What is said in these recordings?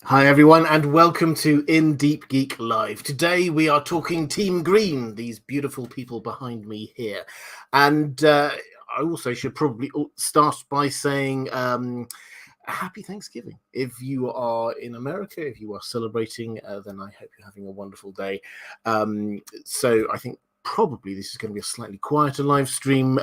Hi everyone and welcome to Deep Geek Live. Today we are talking Team Green, these beautiful people behind me here. And I also should probably start by saying happy Thanksgiving. If you are in America, if you are celebrating, then I hope you're having a wonderful day. So I think probably this is going to be a slightly quieter live stream,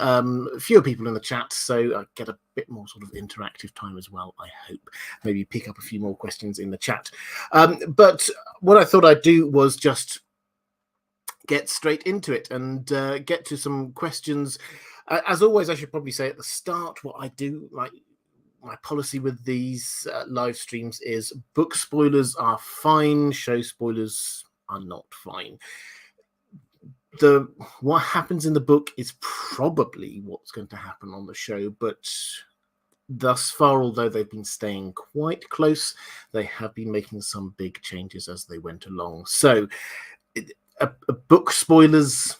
fewer people in the chat, so I get a bit more sort of interactive time as well, I hope. Maybe pick up a few more questions in the chat. But what I thought I'd do was just get straight into it and get to some questions. As always, I should probably say at the start what I do, like my policy with these live streams is book spoilers are fine, show spoilers are not fine. What happens in the book is probably what's going to happen on the show, but thus far, although they've been staying quite close, they have been making some big changes as they went along. So a book spoilers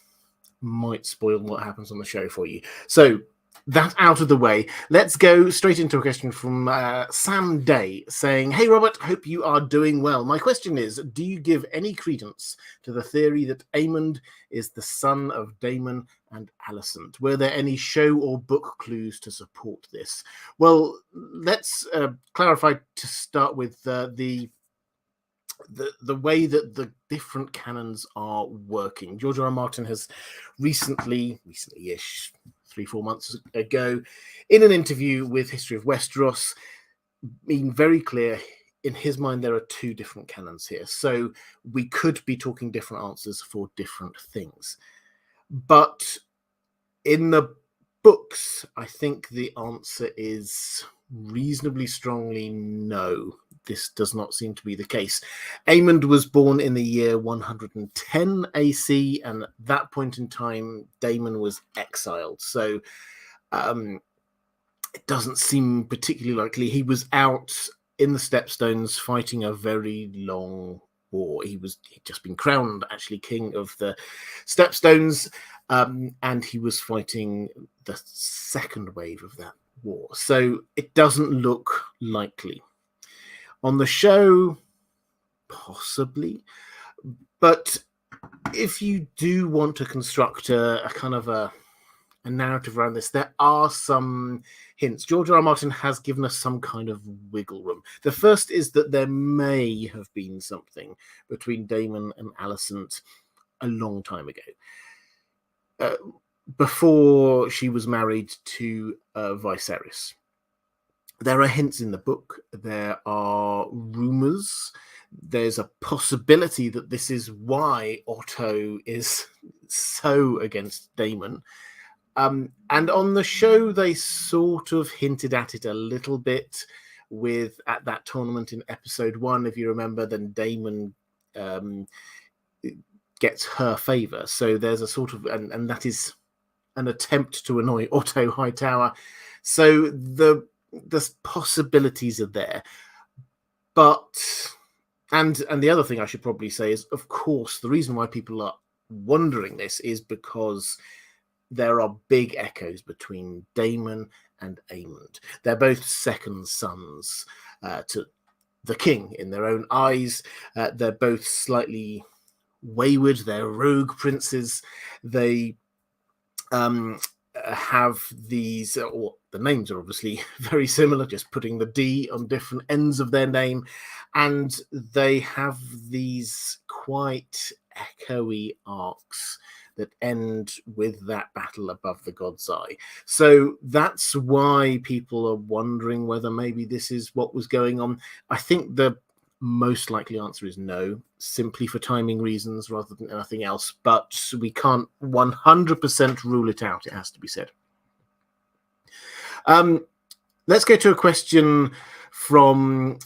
might spoil what happens on the show for you. So that out of the way, let's go straight into a question from Sam Day saying, "Hey Robert, hope you are doing well. My question is, do you give any credence to the theory that Aemond is the son of Daemon and Alicent? Were there any show or book clues to support this?" Well, let's clarify to start with the way that the different canons are working. George R. R. Martin has recently-ish, 3-4 months ago, in an interview with History of Westeros, been very clear in his mind there are two different canons here. So we could be talking different answers for different things. But in the books, I think the answer is reasonably strongly no. This does not seem to be the case. Aemond was born in the year 110 AC, and at that point in time, Daemon was exiled. So it doesn't seem particularly likely. He was out in the Stepstones fighting a very long war. He'd just been crowned actually king of the Stepstones, and he was fighting the second wave of that war. So it doesn't look likely. On the show, possibly. But if you do want to construct a kind of a narrative around this, there are some hints. George R. R. Martin has given us some kind of wiggle room. The first is that there may have been something between Daemon and Alicent a long time ago, before she was married to Viserys. There are hints in the book. There are rumors. There's a possibility that this is why Otto is so against Daemon. And on the show, they sort of hinted at it a little bit at that tournament in episode 1, if you remember, then Daemon gets her favor. So there's a sort of, and that is an attempt to annoy Otto Hightower. So the possibilities are there. But, and the other thing I should probably say is, of course, the reason why people are wondering this is because there are big echoes between Daemon and Aemond. They're both second sons to the king in their own eyes. They're both slightly wayward. They're rogue princes. They have these, or the names are obviously very similar, just putting the D on different ends of their name. And they have these quite echoey arcs that end with that battle above the God's Eye. So that's why people are wondering whether maybe this is what was going on. I think the most likely answer is no, simply for timing reasons rather than anything else. But we can't 100% rule it out, it has to be said. Let's go to a question from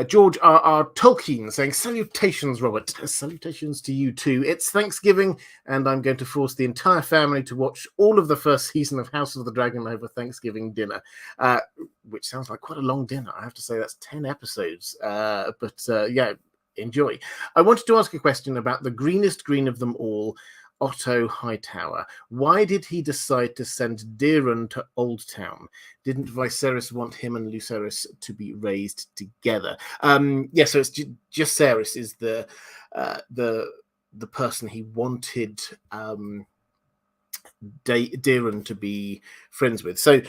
George R. R. Tolkien saying, "Salutations, Robert." Salutations to you too. It's Thanksgiving, and I'm going to force the entire family to watch all of the first season of House of the Dragon over Thanksgiving dinner, which sounds like quite a long dinner. I have to say that's 10 episodes, but yeah, enjoy. I wanted to ask a question about the greenest green of them all. Otto Hightower? Why did he decide to send Daeron to Old Town? Didn't Viserys want him and Lucerys to be raised together? So it's Jacaerys is the person he wanted Daeron to be friends with. So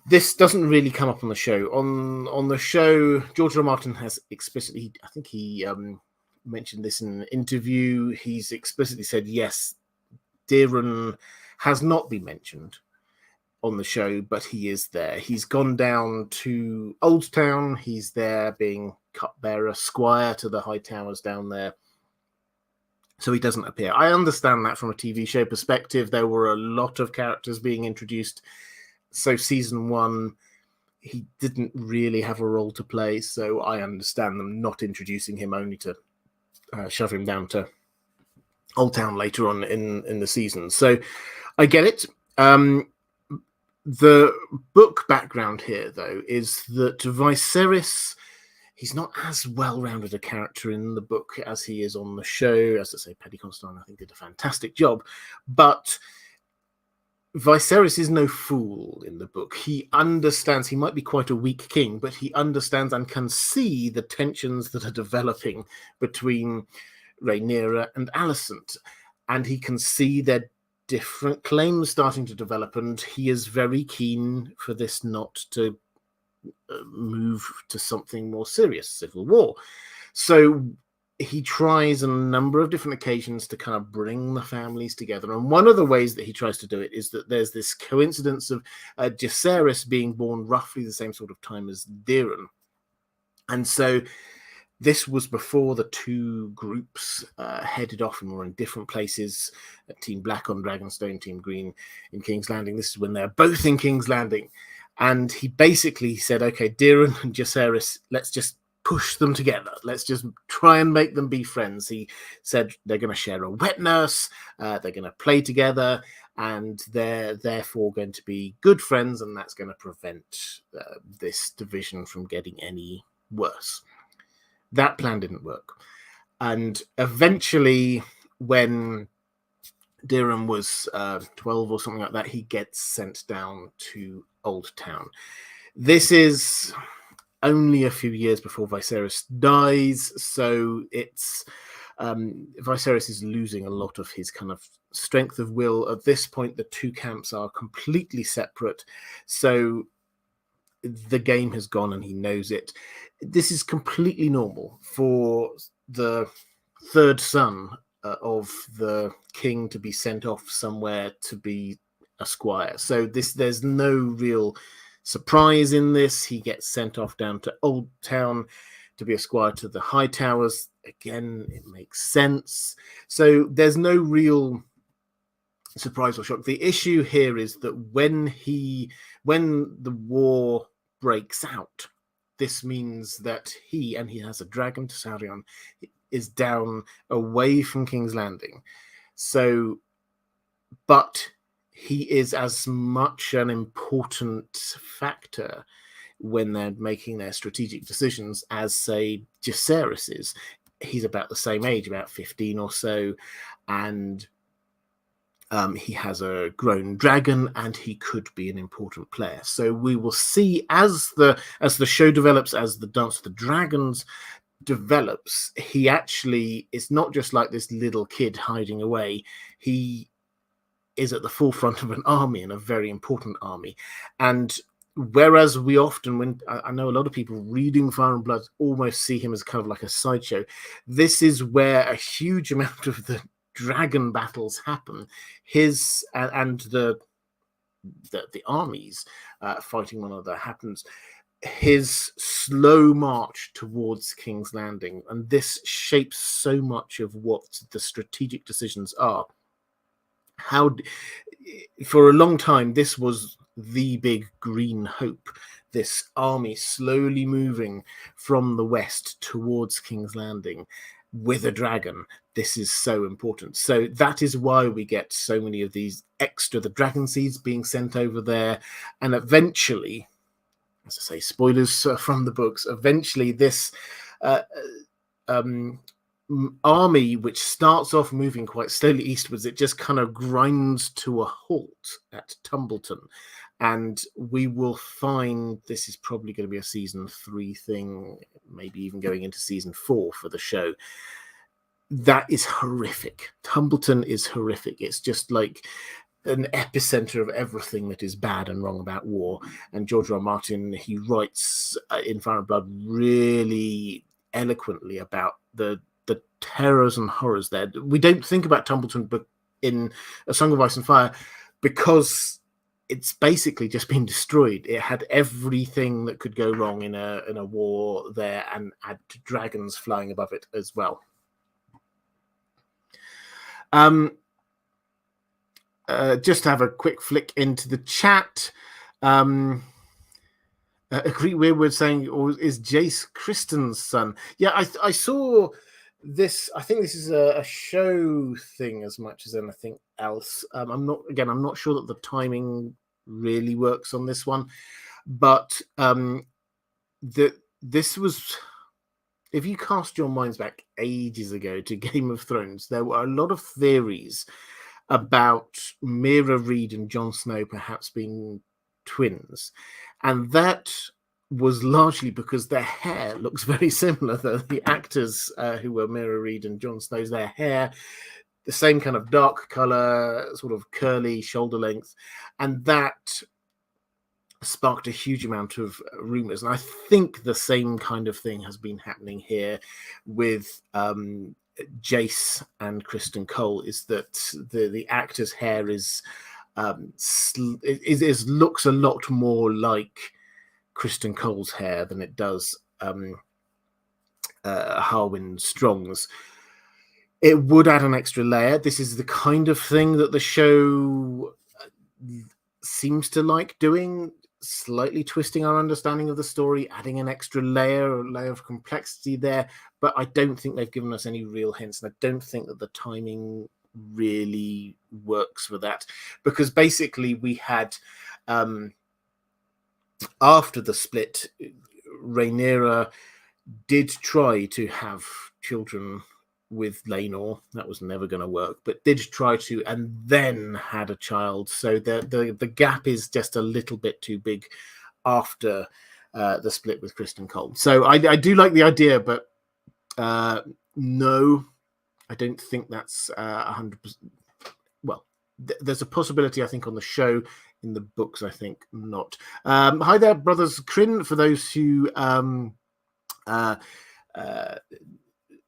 this doesn't really come up on the show. On the show, George R. R. Martin has explicitly, I think he mentioned this in an interview, he's explicitly said, yes, Daeron has not been mentioned on the show, but he is there. He's gone down to Old Town. He's there being cupbearer, squire to the Hightowers down there. So he doesn't appear. I understand that from a TV show perspective. There were a lot of characters being introduced. So season 1, he didn't really have a role to play. So I understand them not introducing him, only to shove him down to Old Town later on in the season. So I get it. The book background here, though, is that Viserys, he's not as well-rounded a character in the book as he is on the show. As I say, Paddy Considine, I think, did a fantastic job. But Viserys is no fool in the book. He understands, he might be quite a weak king, but he understands and can see the tensions that are developing between Rhaenyra and Alicent. And he can see their different claims starting to develop, and he is very keen for this not to move to something more serious, civil war. So he tries on a number of different occasions to kind of bring the families together. And one of the ways that he tries to do it is that there's this coincidence of Jacaerys being born roughly the same sort of time as Daeron. And so this was before the two groups headed off and were in different places. Team Black on Dragonstone, Team Green in King's Landing. This is when they're both in King's Landing. And he basically said, okay, Daeron and Jacaerys, let's just push them together. Let's just try and make them be friends. He said they're going to share a wet nurse, they're going to play together, and they're therefore going to be good friends, and that's going to prevent this division from getting any worse. That plan didn't work. And eventually, when Daeron was 12 or something like that, he gets sent down to Old Town. This is only a few years before Viserys dies, so it's Viserys is losing a lot of his kind of strength of will. At this point, the two camps are completely separate, so the game has gone and he knows it. This is completely normal for the third son of the king to be sent off somewhere to be a squire. So there's no real surprise in this. He gets sent off down to Old Town to be a squire to the Hightowers. Again, it makes sense. So there's no real surprise or shock. The issue here is that when the war breaks out, this means that he has a dragon to Saurion, is down away from King's Landing. So, but he is as much an important factor when they're making their strategic decisions as, say, Jacaerys is. He's about the same age, about 15 or so, and he has a grown dragon, and he could be an important player. So we will see as the show develops, as the Dance of the Dragons develops, he actually is not just like this little kid hiding away. He is at the forefront of an army, and a very important army. And whereas we often, when I know a lot of people reading Fire and Blood almost see him as kind of like a sideshow, this is where a huge amount of the dragon battles happen. His and the armies fighting one another happens. His slow march towards King's Landing, and this shapes so much of what the strategic decisions are. How, for a long time, this was the big green hope, this army slowly moving from the west towards King's Landing with a dragon. This is so important. So that is why we get so many of these the dragon seeds being sent over there. And eventually, as I say, spoilers from the books, eventually this army, which starts off moving quite slowly eastwards, it just kind of grinds to a halt at Tumbleton. And we will find this is probably going to be a season 3 thing, maybe even going into season 4 for the show. That is horrific. Tumbleton is horrific. It's just like an epicenter of everything that is bad and wrong about war. And George R. R. Martin, he writes in Fire and Blood really eloquently about the terrors and horrors there. We don't think about Tumbleton but in A Song of Ice and Fire because it's basically just been destroyed. It had everything that could go wrong in a war there, and had dragons flying above it as well. Just to have a quick flick into the chat. Agree Weirwood saying, or is Jace Kristen's son? Yeah, I saw this. I think this is a show thing as much as anything else. I'm not sure that the timing really works on this one, but this was, if you cast your minds back ages ago to Game of Thrones, there were a lot of theories about Mira Reed and Jon Snow perhaps being twins, and that was largely because their hair looks very similar. The actors who were Mira Reed and Jon Snow's, their hair, the same kind of dark color, sort of curly shoulder length, and that sparked a huge amount of rumors. And I think the same kind of thing has been happening here with Jace and Kristen Cole, is that the actor's hair is looks a lot more like Kristen Cole's hair than it does Harwin Strong's. It would add an extra layer. This is the kind of thing that the show seems to like doing, slightly twisting our understanding of the story, adding an extra layer of complexity there. But I don't think they've given us any real hints, and I don't think that the timing really works for that, because basically we had after the split, Rhaenyra did try to have children with Laenor. That was never going to work, but did try to, and then had a child. So the gap is just a little bit too big after the split with Kristen Cole. So I do like the idea, but no, I don't think that's 100%. Well, there's a possibility, I think, on the show. In the books, I think not. Hi there, Brothers Crin. For those who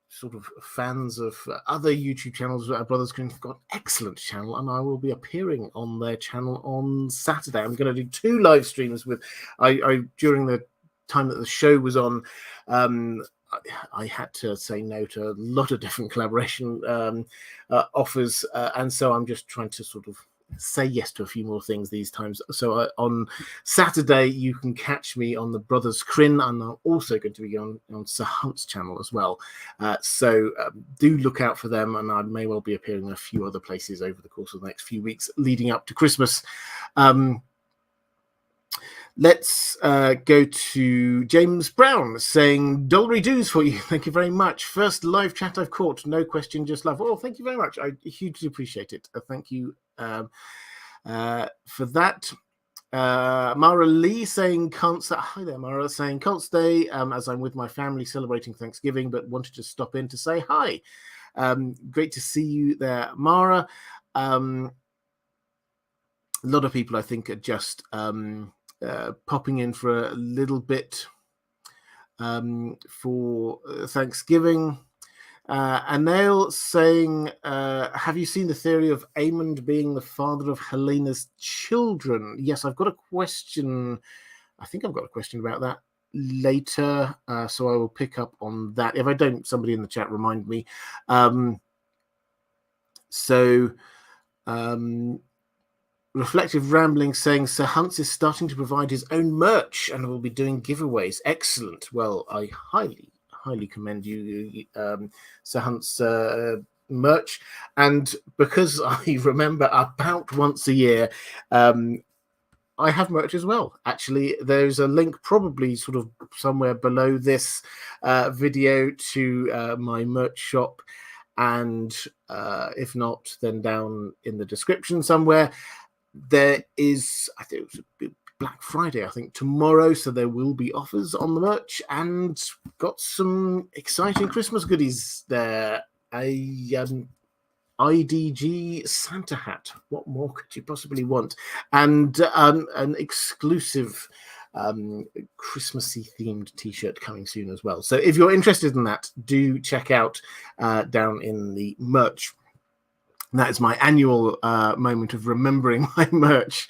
sort of fans of other YouTube channels, Brothers Crin have got an excellent channel, and I will be appearing on their channel on Saturday. I'm going to do 2 live streams with. I during the time that the show was on. I had to say no to a lot of different collaboration offers, and so I'm just trying to sort of say yes to a few more things these times. So on Saturday you can catch me on the Brothers Crin, and I'm also going to be on Sir Hunt's channel as well. So do look out for them, and I may well be appearing in a few other places over the course of the next few weeks leading up to Christmas. Let's go to James Brown saying, Dollery doos for you. Thank you very much. First live chat I've caught. No question, just love. Oh, thank you very much. I hugely appreciate it. Thank you for that. Mara Lee saying, hi there, Mara, saying, can't stay as I'm with my family celebrating Thanksgiving, but wanted to stop in to say hi. Great to see you there, Mara. A lot of people, I think, are just popping in for a little bit for Thanksgiving. Anil saying, have you seen the theory of Aemond being the father of Helena's children? Yes, I've got a question. I think I've got a question about that later, so I will pick up on that. If I don't, somebody in the chat remind me. Reflective Rambling saying Sir Hunt's is starting to provide his own merch and will be doing giveaways. Excellent. Well, I highly commend you, Sir Hunt's merch. And because I remember about once a year, I have merch as well. Actually, there's a link probably sort of somewhere below this video to my merch shop. And if not, then down in the description somewhere. There is, I think it was Black Friday, I think, tomorrow. So there will be offers on the merch, and got some exciting Christmas goodies there. IDG Santa hat. What more could you possibly want? And an exclusive Christmassy themed t-shirt coming soon as well. So if you're interested in that, do check out down in the merch. And that is my annual moment of remembering my merch.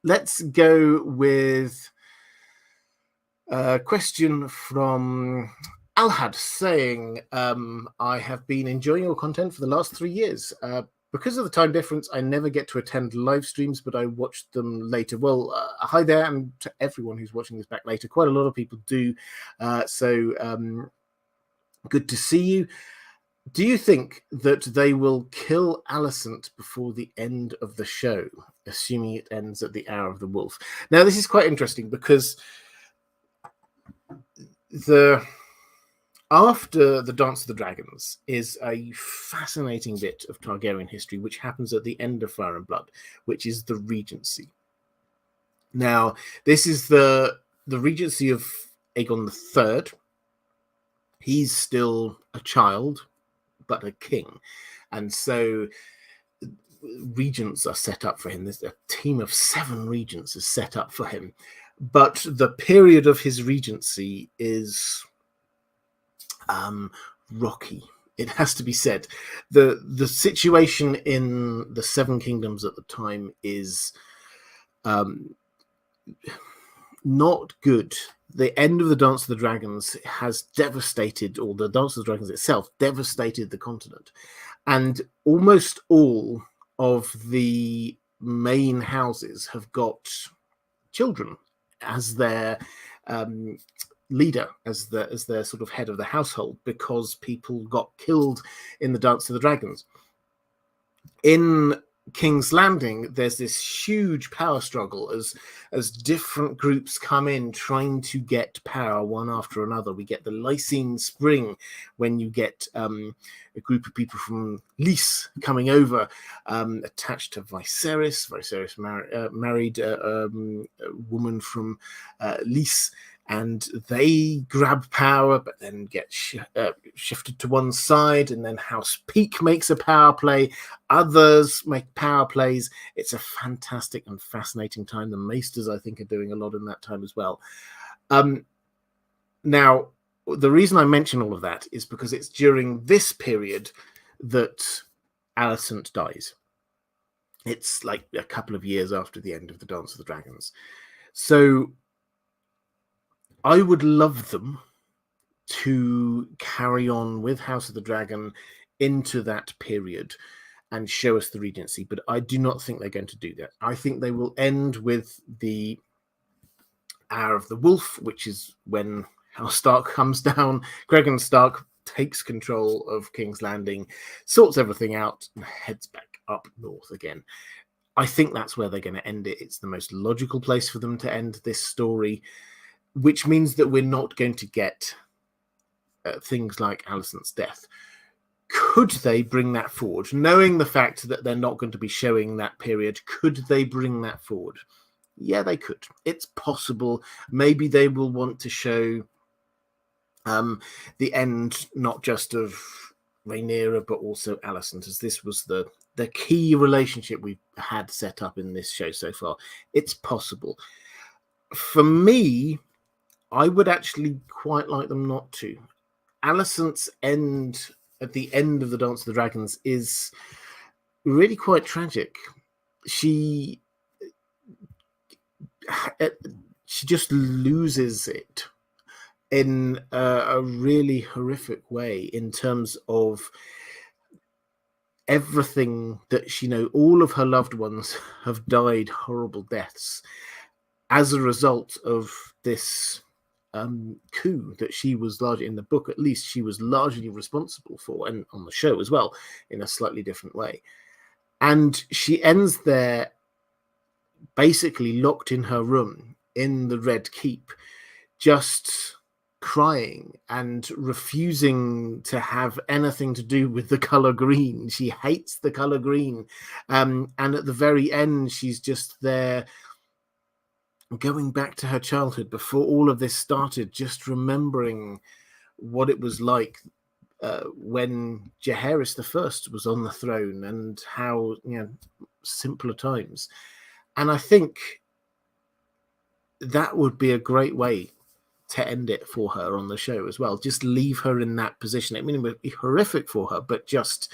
Let's go with a question from Alhad saying, I have been enjoying your content for the last 3 years. Because of the time difference, I never get to attend live streams, but I watch them later. Well, hi there, and to everyone who's watching this back later. Quite a lot of people do. So good to see you. Do you think that they will kill Alicent before the end of the show, assuming it ends at the Hour of the Wolf? Now, this is quite interesting because after the Dance of the Dragons is a fascinating bit of Targaryen history, which happens at the end of Fire and Blood, which is the Regency. Now, this is the Regency of Aegon III. He's still a child, but a king. And so regents are set up for him. There's a team of 7 regents is set up for him. But the period of his regency is rocky, it has to be said. The situation in the 7 kingdoms at the time is not good. The end of the Dance of the Dragons has devastated, or the Dance of the Dragons itself devastated the continent, and almost all of the main houses have got children as their leader, as their sort of head of the household, because people got killed in the Dance of the Dragons. In King's Landing, there's this huge power struggle as different groups come in trying to get power one after another. We get the Lysine Spring, when you get a group of people from Lys coming over, attached to Viserys. Viserys married a woman from Lys, and they grab power, but then get shifted to one side, and then House Peak makes a power play. Others make power plays. It's a fantastic and fascinating time. The Maesters, I think, are doing a lot in that time as well. Now, the reason I mention all of that is because it's during this period that Alicent dies. It's like a couple of years after the end of the Dance of the Dragons. So I would love them to carry on with House of the Dragon into that period and show us the Regency, but I do not think they're going to do that. I think they will end with the Hour of the Wolf, which is when House Stark comes down. Cregan Stark takes control of King's Landing, sorts everything out, and heads back up north again. I think that's where they're going to end it. It's the most logical place for them to end this story, which means that we're not going to get things like Alicent's death. Could they bring that forward? Knowing the fact that they're not going to be showing that period, could they bring that forward? Yeah, they could. It's possible. Maybe they will want to show the end, not just of Rhaenyra, but also Alicent, as this was the key relationship we've had set up in this show so far. It's possible. For me, I would actually quite like them not to. Alicent's end at the end of the Dance of the Dragons is really quite tragic. She just loses it in a really horrific way in terms of everything that she knows. All of her loved ones have died horrible deaths as a result of this coup that she was largely, in the book at least, she was largely responsible for, and on the show as well, in a slightly different way. And she ends there basically locked in her room in the Red Keep, just crying and refusing to have anything to do with the color green. She hates the color green. And at the very end, she's just there going back to her childhood before all of this started, just remembering what it was like when Jacaerys I was on the throne, and how, simpler times. And I think that would be a great way to end it for her on the show as well. Just leave her in that position. I mean, it would be horrific for her, but just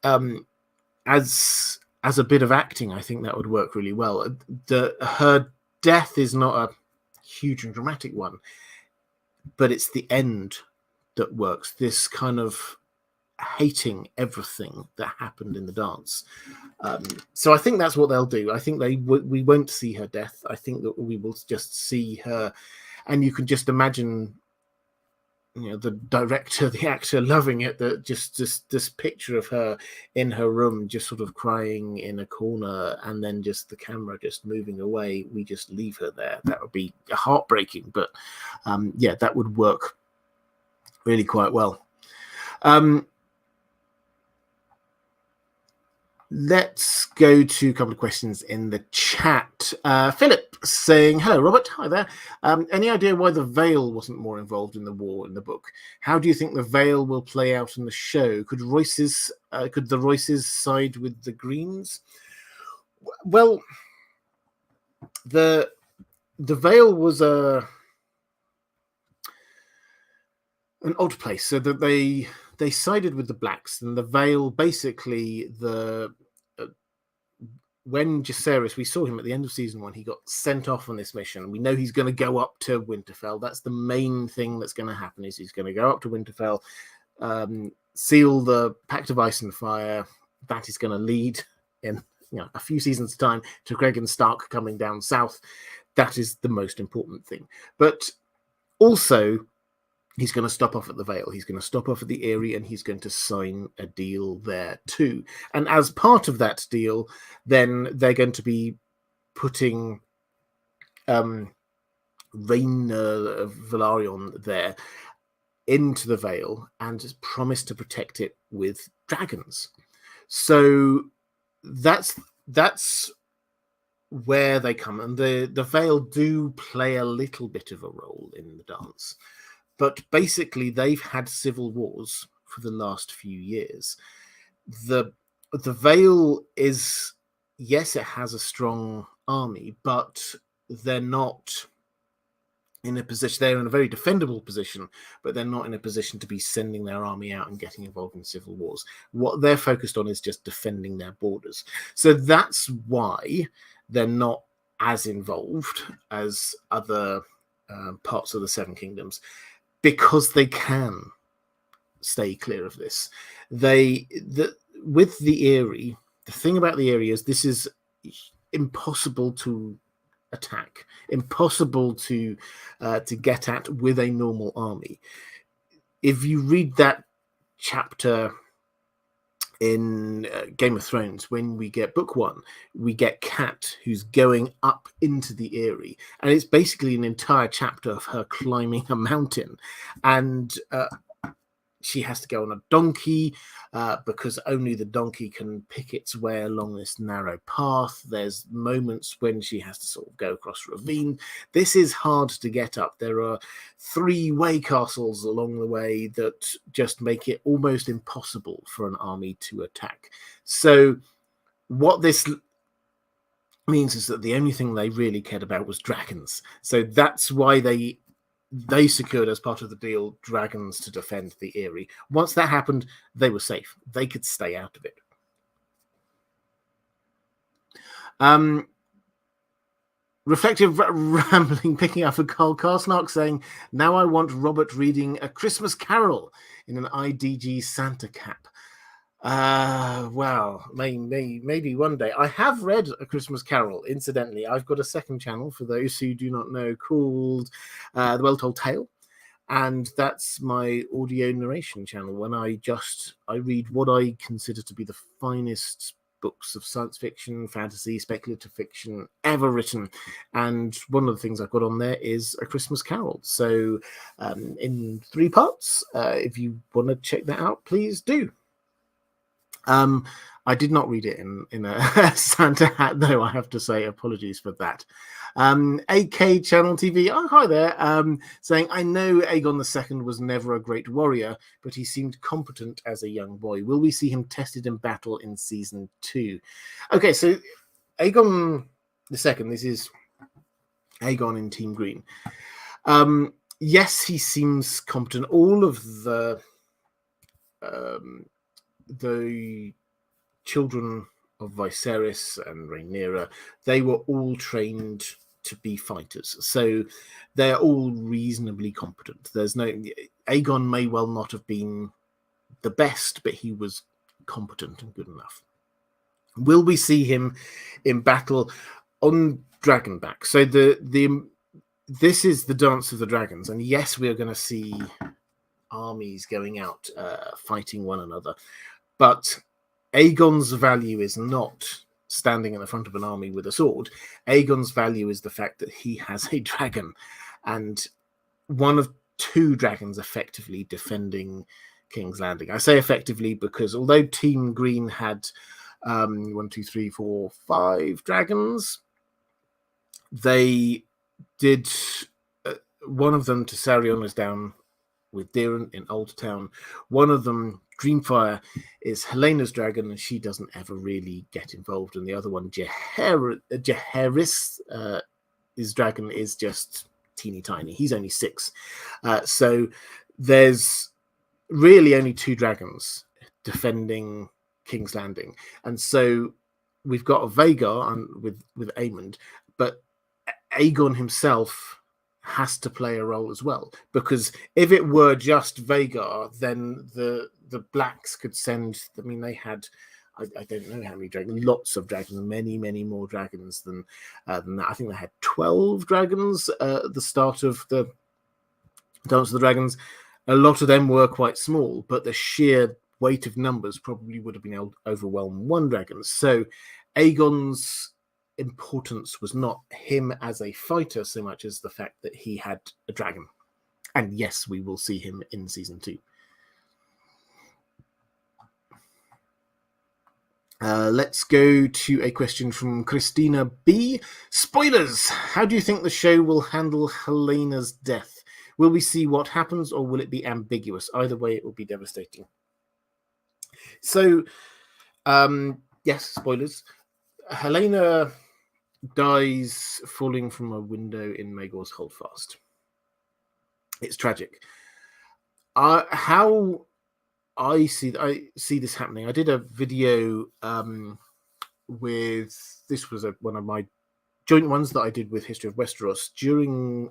as a bit of acting, I think that would work really well. Her death is not a huge and dramatic one, but it's the end that works. This kind of hating everything that happened in the dance. So I think that's what they'll do. I think we won't see her death. I think that we will just see her, and you can just imagine, the director, the actor loving it, that just this picture of her in her room, just sort of crying in a corner, and then just the camera just moving away. We just leave her there. That would be heartbreaking, but that would work really quite well. Let's go to a couple of questions in the chat. Philip saying, hello, Robert. Hi there. Any idea why the Vale wasn't more involved in the war in the book? How do you think the Vale will play out in the show? Could the Royces side with the Greens? Well, the Vale was an odd place, so that they sided with the Blacks, and the Vale, basically, when Jacaerys, we saw him at the end of season 1, he got sent off on this mission. We know he's going to go up to Winterfell. That's the main thing that's going to happen, is he's going to go up to Winterfell, seal the Pact of Ice and Fire. That is going to lead, in a few seasons' time, to Greg and Stark coming down south. That is the most important thing. But also, he's going to stop off at the Vale. He's going to stop off at the Eyrie, and he's going to sign a deal there too. And as part of that deal, then they're going to be putting Rhaena of Velaryon there into the Vale, and has promised to protect it with dragons. So that's where they come. And the Vale do play a little bit of a role in the dance. But basically, they've had civil wars for the last few years. The Vale is, yes, it has a strong army, but they're not in a position. They're in a very defendable position, but they're not in a position to be sending their army out and getting involved in civil wars. What they're focused on is just defending their borders. So that's why they're not as involved as other parts of the Seven Kingdoms, because they can stay clear of this. With the Eyrie, the thing about the Eyrie is this is impossible to attack, impossible to get at with a normal army. If you read that chapter in Game of Thrones, when we get book 1, we get Cat, who's going up into the Eyrie, and it's basically an entire chapter of her climbing a mountain, and she has to go on a donkey because only the donkey can pick its way along this narrow path. There's moments when she has to sort of go across a ravine. This is hard to get up. There are 3 way castles along the way that just make it almost impossible for an army to attack. So what this means is that the only thing they really cared about was dragons. So that's why they secured, as part of the deal, dragons to defend the Eyrie. Once that happened, they were safe. They could stay out of it. Reflective rambling, picking up a Carl Karsnark saying, now I want Robert reading A Christmas Carol in an IDG Santa cap. Well, maybe one day. I have read A Christmas Carol, incidentally. I've got a second channel, for those who do not know, called The Well Told Tale, and that's my audio narration channel, when I read what I consider to be the finest books of science fiction, fantasy, speculative fiction ever written. And one of the things I've got on there is A Christmas Carol. So in 3 parts, if you want to check that out, please do. I did not read it in a Santa hat, though, I have to say. Apologies for that. AK Channel TV, oh, hi there, saying, I know Aegon II was never a great warrior, but he seemed competent as a young boy. Will we see him tested in battle in season 2? Okay, so Aegon II, this is Aegon in Team Green. Yes, he seems competent. All of the children of Viserys and Rhaenyra, they were all trained to be fighters, so they're all reasonably competent. There's no Aegon may well not have been the best, but he was competent and good enough. Will we see him in battle on Dragonback? So this is the Dance of the Dragons, and yes, we are going to see armies going out fighting one another, but Aegon's value is not standing in the front of an army with a sword. Aegon's value is the fact that he has a dragon, and one of 2 dragons effectively defending King's Landing. I say effectively because although Team Green had 1, 2, 3, 4, 5 dragons, they did one of them, Tessarion, is down with Daeron in Old Town. One of them, Dreamfire, is Helena's dragon, and she doesn't ever really get involved. And the other one, Jacaerys, his dragon is just teeny tiny. He's only 6. So there's really only 2 dragons defending King's Landing. And so we've got a Vhagar with Aemond, but Aegon himself has to play a role as well, because if it were just Vhagar, then the Blacks could send, I mean, they had, I don't know how many dragons, lots of dragons, many more dragons than that. I think they had 12 dragons at the start of the Dance of the Dragons. A lot of them were quite small, but the sheer weight of numbers probably would have been able to overwhelm one dragon. So Aegon's importance was not him as a fighter so much as the fact that he had a dragon. And yes, we will see him in season 2. Let's go to a question from Christina B. Spoilers! How do you think the show will handle Helena's death? Will we see what happens, or will it be ambiguous? Either way, it will be devastating. So, yes, spoilers. Helaena dies falling from a window in Maegor's Holdfast. It's tragic. How I see this happening. I did a video with, this was one of my joint ones that I did with History of Westeros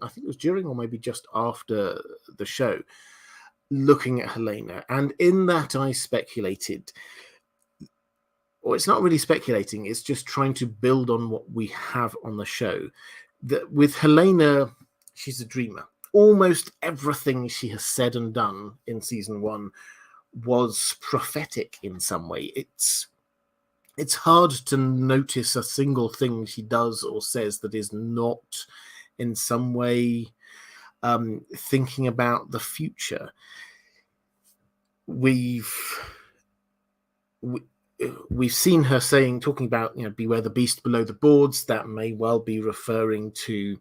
I think it was during or maybe just after the show, looking at Helaena. And in that I speculated, or it's not really speculating, it's just trying to build on what we have on the show. That with Helaena, she's a dreamer. Almost everything she has said and done in season 1 was prophetic in some way. It's hard to notice a single thing she does or says that is not in some way thinking about the future. We've seen her talking about, beware the beast below the boards. That may well be referring to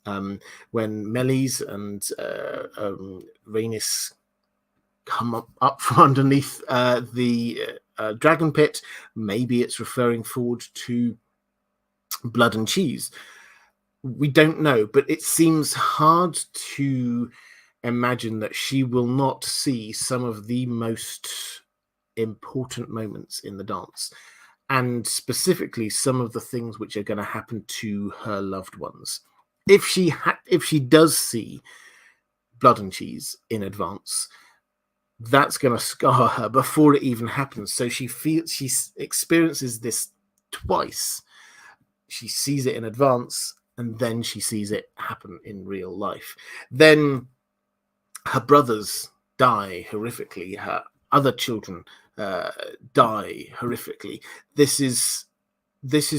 when Meleys and Rhaenys come up from underneath the dragon pit. Maybe it's referring forward to Blood and Cheese. We don't know, but it seems hard to imagine that she will not see some of the most important moments in the dance, and specifically some of the things which are going to happen to her loved ones. If she does see Blood and Cheese in advance, that's going to scar her before it even happens. So she experiences this twice. She sees it in advance, and then she sees it happen in real life. Then her brothers die horrifically. Her other children die horrifically. This is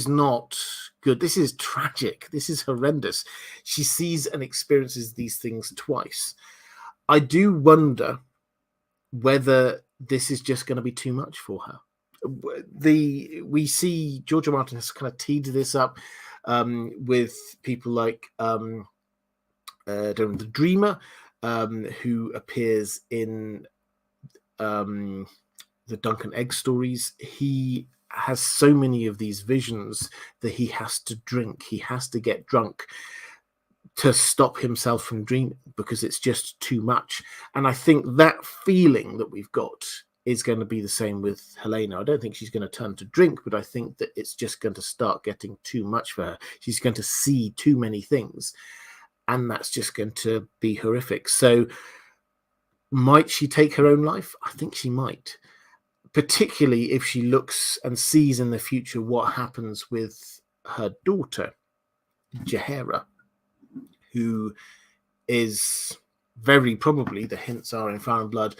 not good. This is tragic. This is horrendous. She sees and experiences these things twice. I do wonder whether this is just going to be too much for her. We see George R. R. Martin has kind of teed this up with people like Daeron the Dreamer, who appears in the Dunk and Egg stories. He has so many of these visions that he has to drink. He has to get drunk to stop himself from dreaming because it's just too much. And I think that feeling that we've got is going to be the same with Helaena. I don't think she's going to turn to drink, but I think that it's just going to start getting too much for her. She's going to see too many things, and that's just going to be horrific. So might she take her own life? I think she might, particularly if she looks and sees in the future what happens with her daughter, Jacaerys, who is very probably, the hints are in Fire and Blood,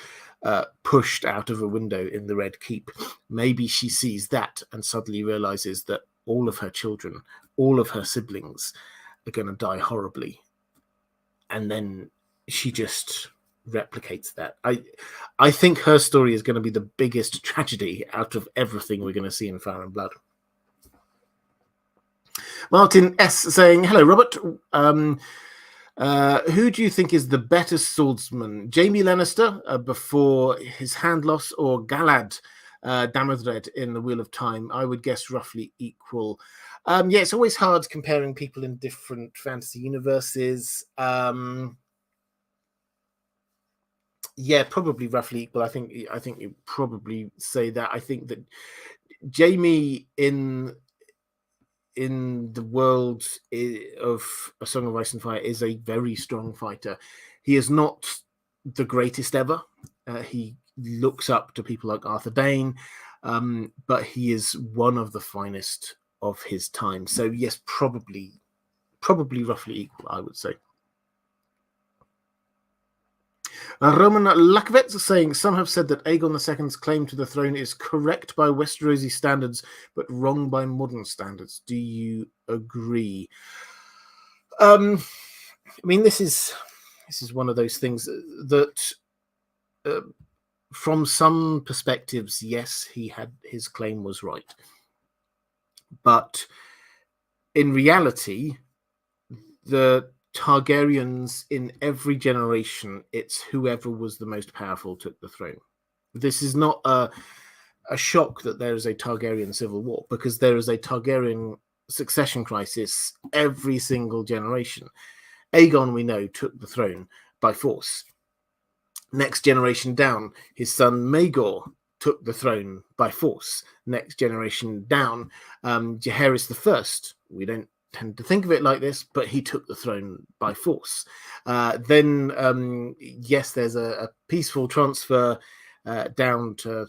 pushed out of a window in the Red Keep. Maybe she sees that and suddenly realizes that all of her children, all of her siblings are going to die horribly. And then she just replicates that. I think her story is going to be the biggest tragedy out of everything we're going to see in Fire and Blood. Martin S. saying, hello, Robert. Who do you think is the better swordsman? Jaime Lannister before his hand loss, or Galad Damodred in The Wheel of Time? I would guess roughly equal. Yeah, it's always hard comparing people in different fantasy universes. Yeah, probably roughly equal. I think you probably say that. I think that Jaime in the world of A Song of Ice and Fire is a very strong fighter. He is not the greatest ever. He looks up to people like Arthur Dane, but he is one of the finest of his time. So yes, probably roughly equal, I would say. Roman Lakovets is saying, some have said that Aegon II's claim to the throne is correct by Westerosi standards, but wrong by modern standards. Do you agree? I mean, this is one of those things that, from some perspectives, yes, his claim was right, but in reality, the Targaryens in every generation, it's whoever was the most powerful took the throne. This is not a shock that there is a Targaryen civil war, because there is a Targaryen succession crisis every single generation. Aegon, we know, took the throne by force. Next generation down, his son Maegor took the throne by force. Next generation down, Jaehaerys I, we don't tend to think of it like this, but he took the throne by force. Then, yes, there's a peaceful transfer down to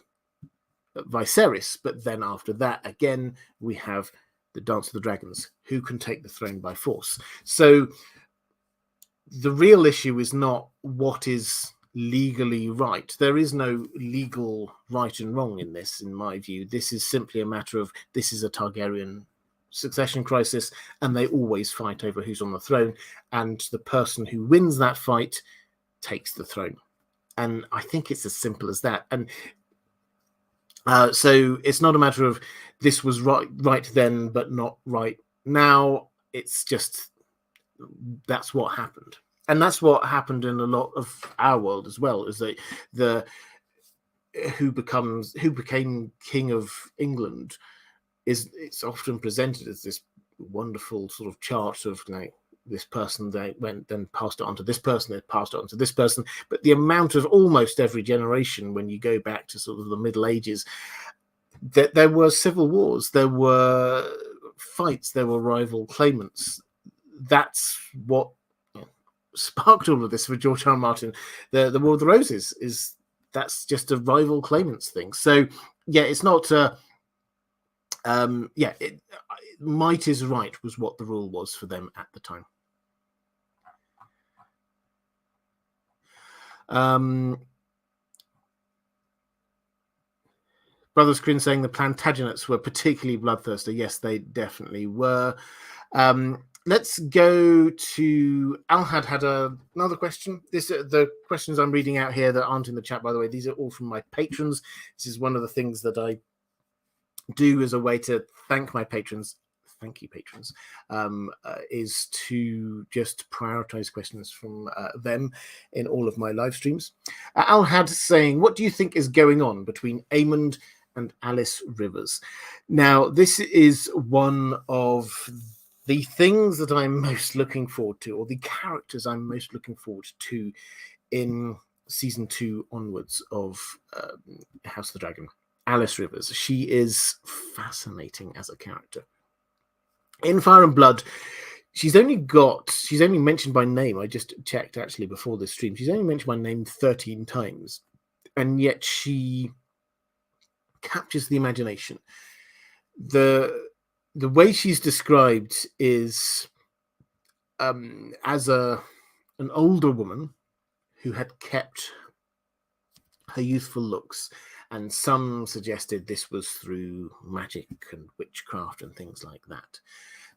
Viserys, but then after that, again, we have the Dance of the Dragons, who can take the throne by force. So the real issue is not what is legally right. There is no legal right and wrong in this, in my view. This is simply a matter of, this is a Targaryen succession crisis, and they always fight over who's on the throne, and the person who wins that fight takes the throne. And I think it's as simple as that. And so it's not a matter of this was right then but not right now. It's just, that's what happened. And that's what happened in a lot of our world as well, is that the who became King of England it's often presented as this wonderful sort of chart of, like, this person, they went then passed it on to this person, they passed it on to this person. But the amount of almost every generation, when you go back to sort of the Middle Ages, that there were civil wars, there were fights, there were rival claimants. That's what sparked all of this for George R. R. Martin. The War of the Roses that's just a rival claimants thing. So yeah, it's not. Might is right was what the rule was for them at the time. Brother Screen saying the Plantagenets were particularly bloodthirsty. Yes, they definitely were. Let's go to Alhad had another question. The questions I'm reading out here that aren't in the chat, by the way, these are all from my patrons. This is one of the things that I do as a way to thank my patrons. Thank you, patrons. Is to just prioritize questions from them in all of my live streams. Alhad saying, what do you think is going on between Aemond and Alys Rivers? Now, this is one of the things that I'm most looking forward to, or the characters I'm most looking forward to in season 2 onwards of House of the Dragon. Alys Rivers. She is fascinating as a character. In Fire and Blood, she's only mentioned by name. I just checked actually before this stream. She's only mentioned by name 13 times, and yet she captures the imagination. The way she's described is as an older woman who had kept her youthful looks, and some suggested this was through magic and witchcraft and things like that.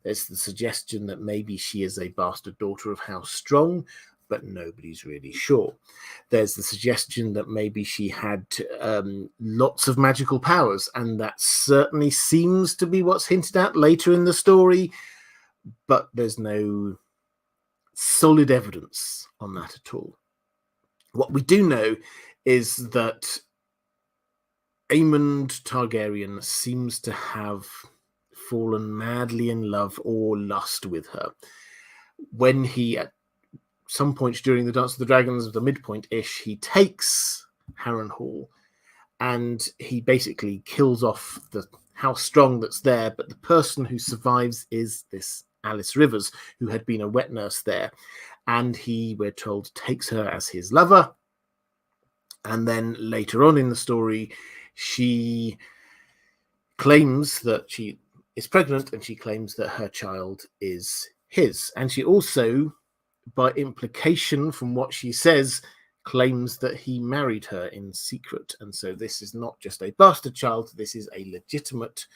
There's the suggestion that maybe she is a bastard daughter of House Strong, but nobody's really sure. There's the suggestion that maybe she had lots of magical powers, and that certainly seems to be what's hinted at later in the story, but there's no solid evidence on that at all. What we do know is that Aemond Targaryen seems to have fallen madly in love or lust with her. When he, at some point during the Dance of the Dragons, the midpoint-ish, he takes Harrenhal and he basically kills off the House Strong that's there, but the person who survives is this Alys Rivers, who had been a wet nurse there, and he, we're told, takes her as his lover. And then later on in the story, she claims that she is pregnant, and she claims that her child is his. And she also, by implication from what she says, claims that he married her in secret. And so this is not just a bastard child, this is a legitimate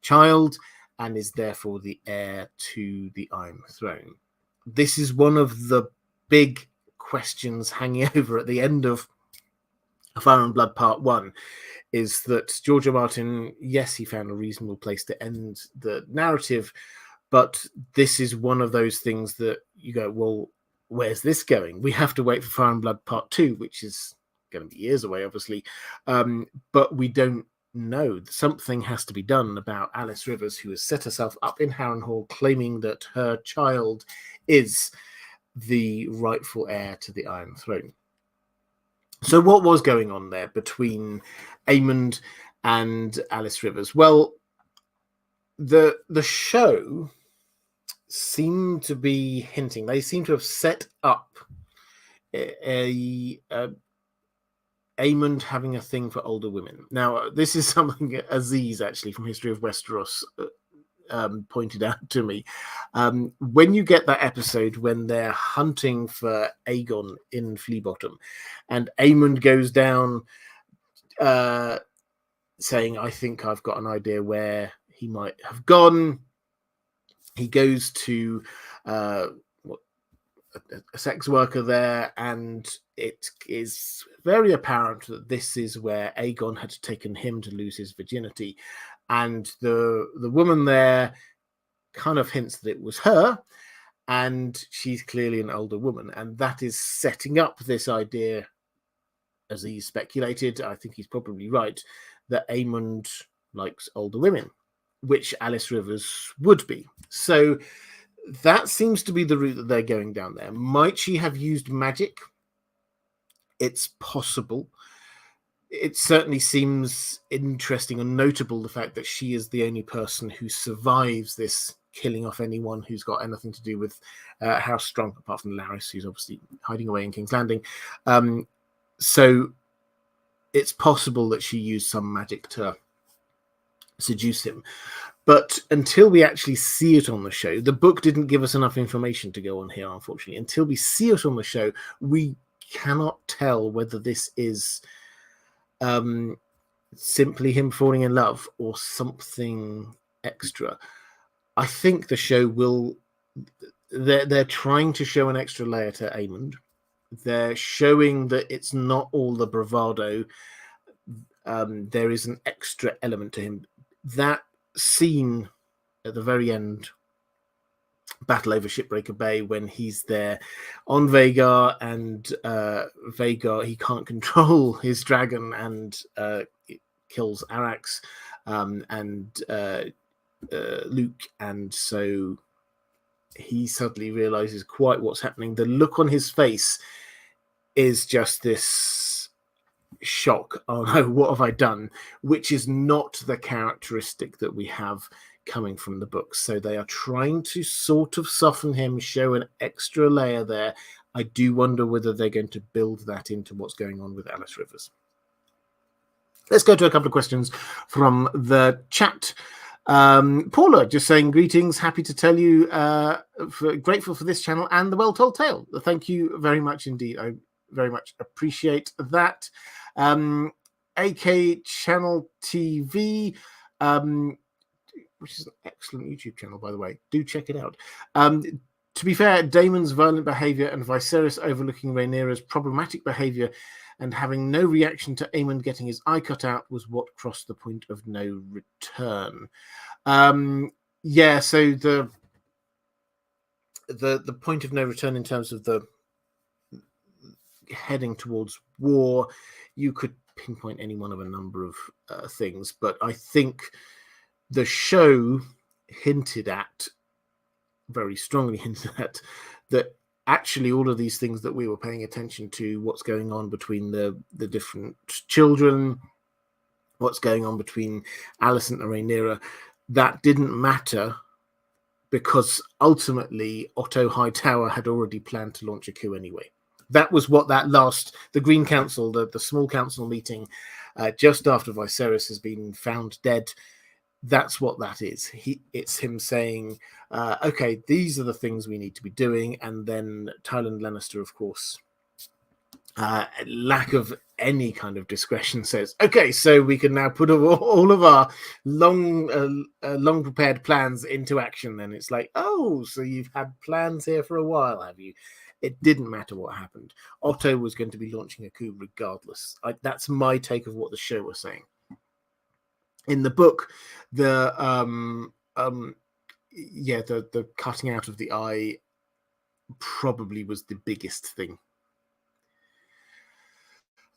child and is therefore the heir to the Iron Throne. This is one of the big questions hanging over at the end of Fire and Blood Part 1, is that George R. Martin, yes, he found a reasonable place to end the narrative, but this is one of those things that you go, well, where's this going? We have to wait for Fire and Blood Part 2, which is going to be years away, obviously, but we don't know. Something has to be done about Alys Rivers, who has set herself up in Harrenhal, claiming that her child is the rightful heir to the Iron Throne. So what was going on there between Aemond and Alys Rivers? Well, the show seemed to be hinting. They seem to have set up a Aemond having a thing for older women. Now, this is something Aziz, actually, from History of Westeros, pointed out to me. When you get that episode when they're hunting for Aegon in Flea Bottom, and Aemond goes down saying, I think I've got an idea where he might have gone. He goes to a sex worker there, and it is very apparent that this is where Aegon had taken him to lose his virginity. And the woman there kind of hints that it was her, and she's clearly an older woman. And that is setting up this idea, as he speculated, I think he's probably right, that Aemond likes older women, which Alys Rivers would be. So that seems to be the route that they're going down there. Might she have used magic? It's possible. It certainly seems interesting and notable, the fact that she is the only person who survives this killing off anyone who's got anything to do with House Strong, apart from Larys, who's obviously hiding away in King's Landing. So it's possible that she used some magic to seduce him. But until we actually see it on the show, the book didn't give us enough information to go on here, unfortunately. Until we see it on the show, we cannot tell whether this is simply him falling in love or something extra? I think the show will. They're trying to show an extra layer to Aemond. They're showing that it's not all the bravado. There is an extra element to him. That scene at the very end, battle over Shipbreaker Bay, when he's there on Vhagar, and Vhagar, he can't control his dragon, and it kills Arax and Luke, and so he suddenly realizes quite what's happening. The look on his face is just this shock. Oh no, what have I done? Which is not the characteristic that we have coming from the books. So they are trying to sort of soften him, show an extra layer there. I do wonder whether they're going to build that into what's going on with Alice Rivers. Let's go to a couple of questions from the chat. Paula just saying, greetings, happy to tell you, grateful for this channel and the Well Told Tale. Thank you very much indeed. I very much appreciate that. AK Channel TV, which is an excellent YouTube channel, by the way. Do check it out. To be fair, Daemon's violent behavior and Viserys overlooking Rhaenyra's problematic behavior and having no reaction to Aemond getting his eye cut out was what crossed the point of no return. Yeah, so the point of no return in terms of the heading towards war, you could pinpoint any one of a number of things, but I think the show hinted at, very strongly hinted at, that actually all of these things that we were paying attention to, what's going on between the different children, what's going on between Alicent and Rhaenyra, that didn't matter, because ultimately Otto Hightower had already planned to launch a coup anyway. That was what the Green Council, the small council meeting just after Viserys has been found dead, that's what that is. It's him saying, okay, these are the things we need to be doing. And then Tywin Lannister, of course, lack of any kind of discretion, says, okay, so we can now put all of our long prepared plans into action. Then it's like, oh, so you've had plans here for a while, have you? It didn't matter what happened. Otto was going to be launching a coup regardless. That's my take of what the show was saying. In the book, the cutting out of the eye probably was the biggest thing.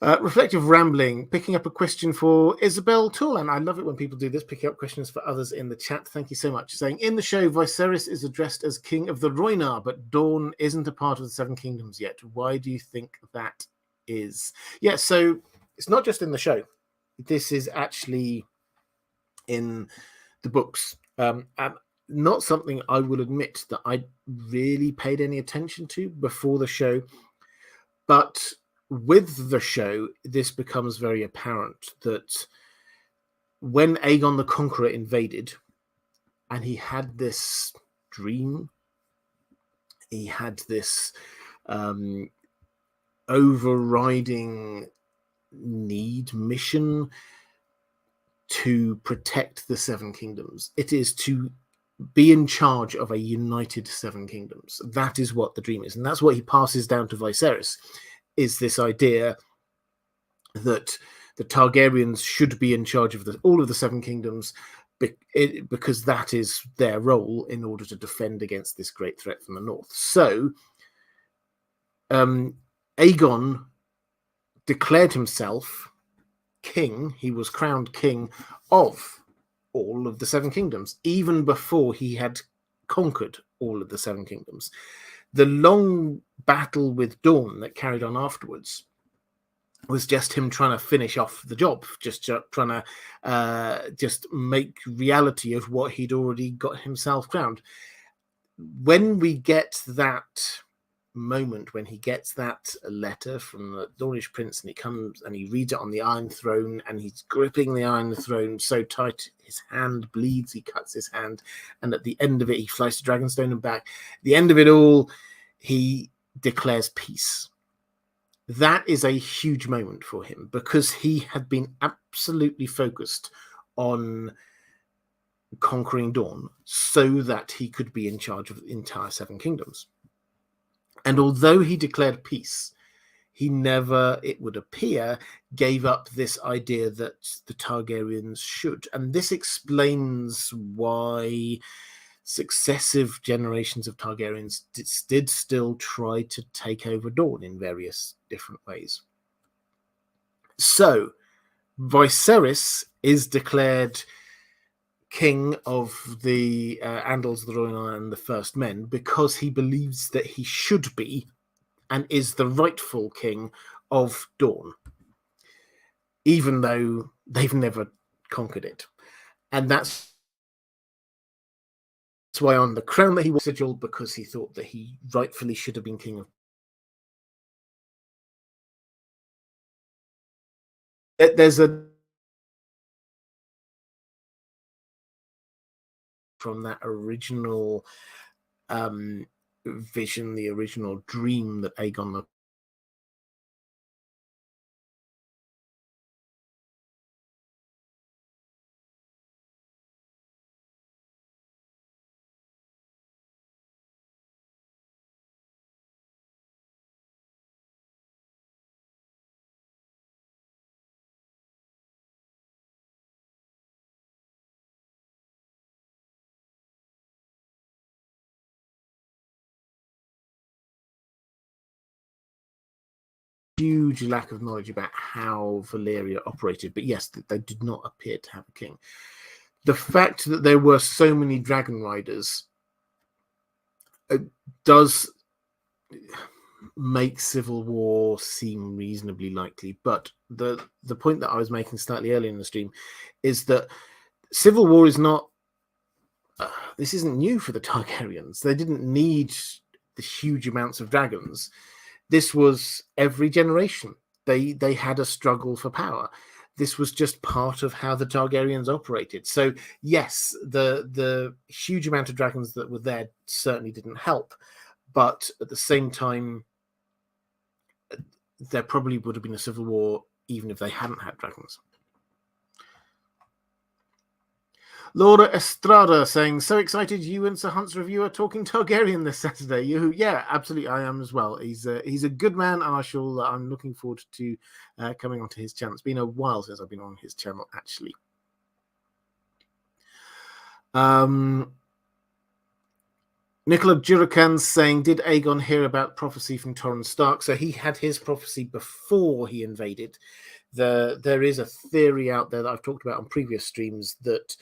Reflective rambling, picking up a question for Isabel Tourlan. I love it when people do this, picking up questions for others in the chat. Thank you so much. Saying, in the show, Viserys is addressed as King of the Rhoynar, but Dorne isn't a part of the Seven Kingdoms yet. Why do you think that is? Yeah, so it's not just in the show. This is actually in the books. And not something I will admit that I really paid any attention to before the show. But with the show, this becomes very apparent that when Aegon the Conqueror invaded, and he had this dream, he had this overriding mission to protect the Seven Kingdoms. It is to be in charge of a united Seven Kingdoms. That is what the dream is. And that's what he passes down to Viserys, is this idea that the Targaryens should be in charge of all of the Seven Kingdoms, because that is their role in order to defend against this great threat from the north. So Aegon declared himself king. He was crowned king of all of the Seven Kingdoms, even before he had conquered all of the Seven Kingdoms. The long battle with Dorne that carried on afterwards was just him trying to finish off the job, just trying to just make reality of what he'd already got himself crowned. When we get that moment, when he gets that letter from the Dornish prince, and he comes and he reads it on the Iron Throne, and he's gripping the Iron Throne so tight his hand bleeds, he cuts his hand, and at the end of it he flies to Dragonstone and back. At the end of it all, he declares peace. that is a huge moment for him, because he had been absolutely focused on conquering Dorne so that he could be in charge of the entire Seven Kingdoms. And although he declared peace, he never, it would appear, gave up this idea that the Targaryens should. And this explains why successive generations of Targaryens did still try to take over Dorne in various different ways. So Viserys is declared king of the Andals of the Royal and the First Men because he believes that he should be and is the rightful king of Dorne, even though they've never conquered it. And that's why on the crown that he was sigil, because he thought that he rightfully should have been king of. There's a from that original vision, the original dream that Aegon huge lack of knowledge about how Valyria operated, but yes, they did not appear to have a king. The fact that there were so many dragon riders does make civil war seem reasonably likely, but the point that I was making slightly earlier in the stream is that civil war is not this isn't new for the Targaryens. They didn't need the huge amounts of dragons. This was every generation. They had a struggle for power. This was just part of how the Targaryens operated. So yes, the huge amount of dragons that were there certainly didn't help. But at the same time, there probably would have been a civil war even if they hadn't had dragons. Laura Estrada saying, so excited you and Sir Hunt's review are talking Targaryen this Saturday. Yeah, absolutely, I am as well. He's a good man, and I'm looking forward to coming onto his channel. It's been a while since I've been on his channel, actually. Nicola Jurakan saying, did Aegon hear about prophecy from Torrhen Stark? So he had his prophecy before he invaded. There is a theory out there that I've talked about on previous streams that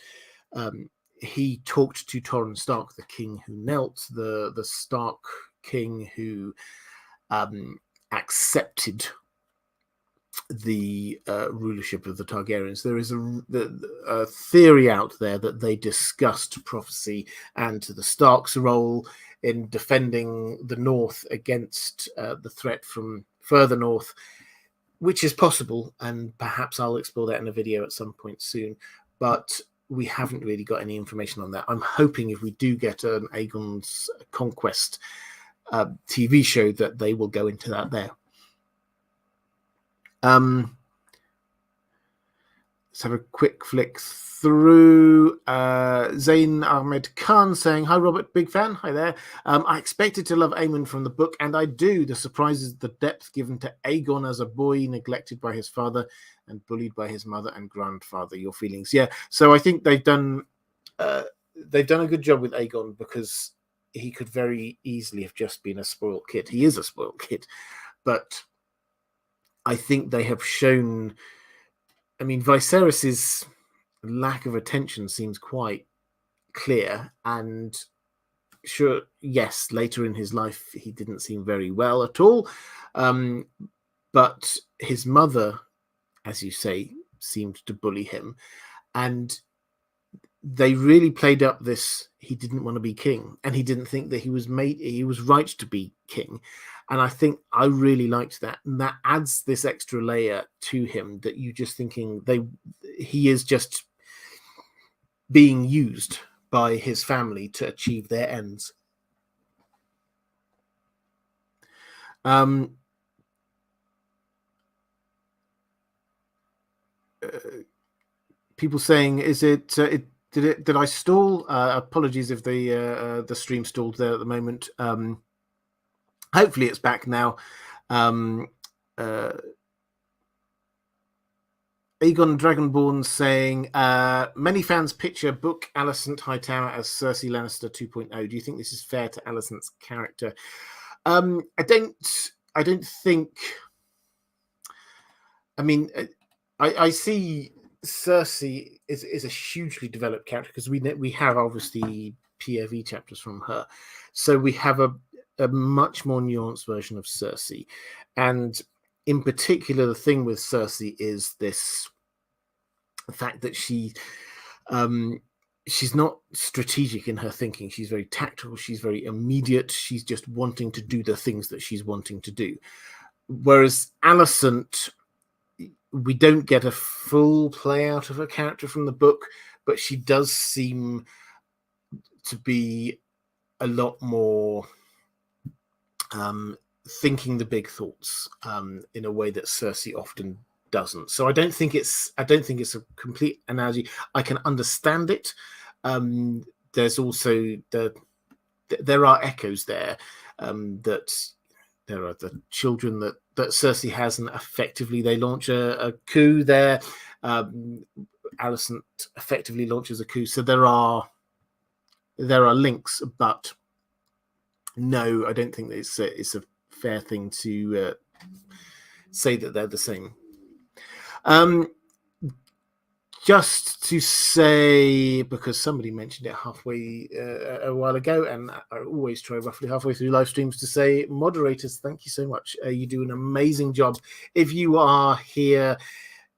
he talked to Torrhen Stark, the king who knelt, the Stark king who accepted the rulership of the Targaryens. There is a theory out there that they discussed prophecy and the Stark's role in defending the North against the threat from further north, which is possible, and perhaps I'll explore that in a video at some point soon. But we haven't really got any information on that. I'm hoping if we do get an Aegon's Conquest TV show that they will go into that there. Let's have a quick flick through. Zain Ahmed Khan saying, hi Robert, big fan. Hi there. I expected to love Aemond from the book, and I do. The surprise is the depth given to Aegon as a boy, neglected by his father and bullied by his mother and grandfather. Your feelings? Yeah. So I think they've done a good job with Aegon, because he could very easily have just been a spoiled kid. He is a spoiled kid, but I think they have shown. I mean, Viserys's lack of attention seems quite clear, and sure, yes, later in his life he didn't seem very well at all, but his mother, as you say, seemed to bully him, and they really played up this he didn't want to be king, and he didn't think that he was right to be king. And I think I really liked that, and that adds this extra layer to him, that you just thinking he is just being used by his family to achieve their ends. people saying, is it, did I stall? Apologies if the stream stalled there at the moment. Hopefully it's back now. Aegon Dragonborn saying, many fans picture book Alicent Hightower as Cersei Lannister 2.0. Do you think this is fair to Alicent's character? I don't think. I mean, I see Cersei is a hugely developed character because we have obviously POV chapters from her, so we have a much more nuanced version of Cersei, and in particular, the thing with Cersei is this fact that she's not strategic in her thinking. She's very tactical. She's very immediate. She's just wanting to do the things that she's wanting to do. Whereas Alicent, we don't get a full play out of her character from the book, but she does seem to be a lot more thinking the big thoughts in a way that Cersei often doesn't. So I don't think it's a complete analogy. I can understand it. There's also there are echoes there, that there are the children that Cersei has, and effectively they launch a coup there. Alicent effectively launches a coup, so there are links, but no, I don't think that it's a fair thing to say that they're the same. Just to say, because somebody mentioned it halfway a while ago, and I always try roughly halfway through live streams to say, moderators, thank you so much. You do an amazing job. If you are here